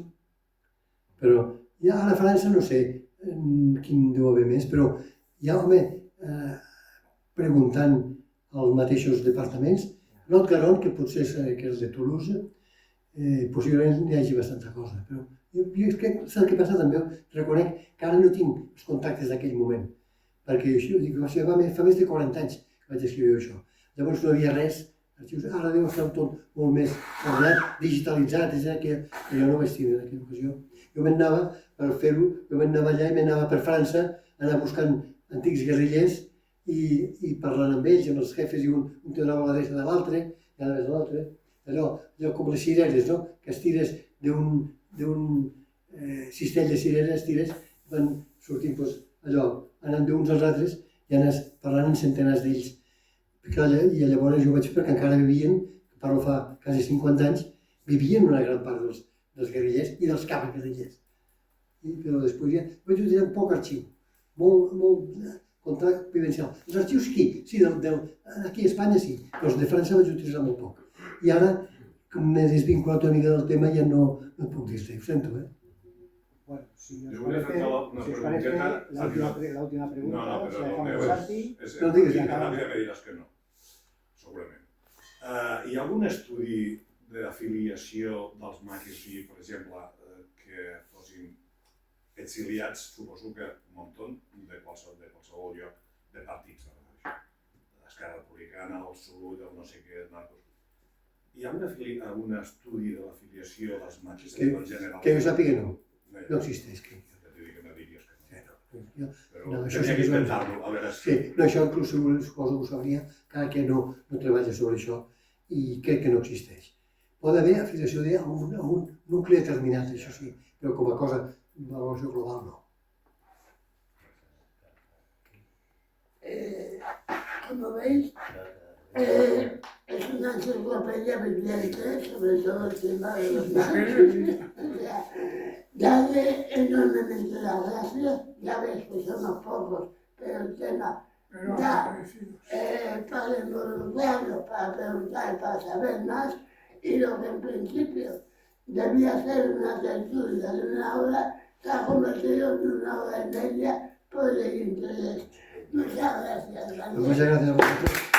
Però ja a la França no sé quin deu haver més, però ja, home, preguntant als mateixos departaments, l'Auto-Garonne, que potser és de Toulouse, possiblement hi hagi bastanta cosa, però jo és que saps què passa també? Reconec que ara no tinc els contactes d'aquell moment, perquè això fa més de 40 anys que vaig escriure això. Llavors no hi havia res, ara deu estar tot molt més ordenat, digitalitzat, que jo no vaig tindre en aquella ocasió. Jo m'anava, per fer-ho, m'anava allà i m'anava per França, anar buscant antics guerrillers i parlant amb ells, amb els jefes, i un te donava l'adreça de l'altre, i anaves a l'altre. Allò com les cireres, no? Que estires d'un cistell de cireres, estires, van sortint allò, anant d'uns als altres i anaves parlant amb centenars d'ells. I llavors jo vaig fer perquè encara vivien, parlo fa quasi 50 anys, vivien una gran part dels guerrillers i dels capguerrillers. Però després ja vaig utilitzar poc arxiu, molt contracte vivencial. Els arxius aquí, sí, aquí a Espanya sí, però els de França vaig utilitzar molt poc. I ara, com m'he desvinculat una mica del tema, ja no puc dir-te, ho sento,
Bueno, si os
Yo voy a
parece,
hacer una
si os parece
pregunteta
la
al
última,
final.
la última pregunta,
No, no,
se
però
la
el
dejamos
meu
a Santi.
No digues ja.
ràpidament me diràs que no, segurament. Hi ha algun estudi d'afiliació dels maquis, o sigui, per exemple, que fossin exiliats, suposo que un munt de qualsevol lloc de partits, d'Esquerra Republicana, el PSUV, el no sé què, narcos. Hi ha algun estudi de l'afiliació dels maquis a nivell general?
Que jo sàpiga no, no existeix.
Ja t'he dit que me diries que no.
Jo,
Però
no, això
tenia
sí
que
que és
intentar-lo, a veure si...
sí, no, això inclús suposo que ho sabria, cada que no treballa sobre això i crec que no existeix. Pot haver afiliació a un nucli determinat, això sí, però com a cosa de valoració global no.
Como veis, es una enciclopedia viviente sobre todo el tema de los maquis. Darle enormemente las gracias, ya ves que somos pocos, pero el tema
Pero
da
agradecidos.
para involucrarnos, para preguntar, para saber más, y lo que en principio debía ser una tertulia de una hora, se ha convertido en una hora y media por el interés. Muchas gracias, Daniel.
Muchas gracias a vosotros.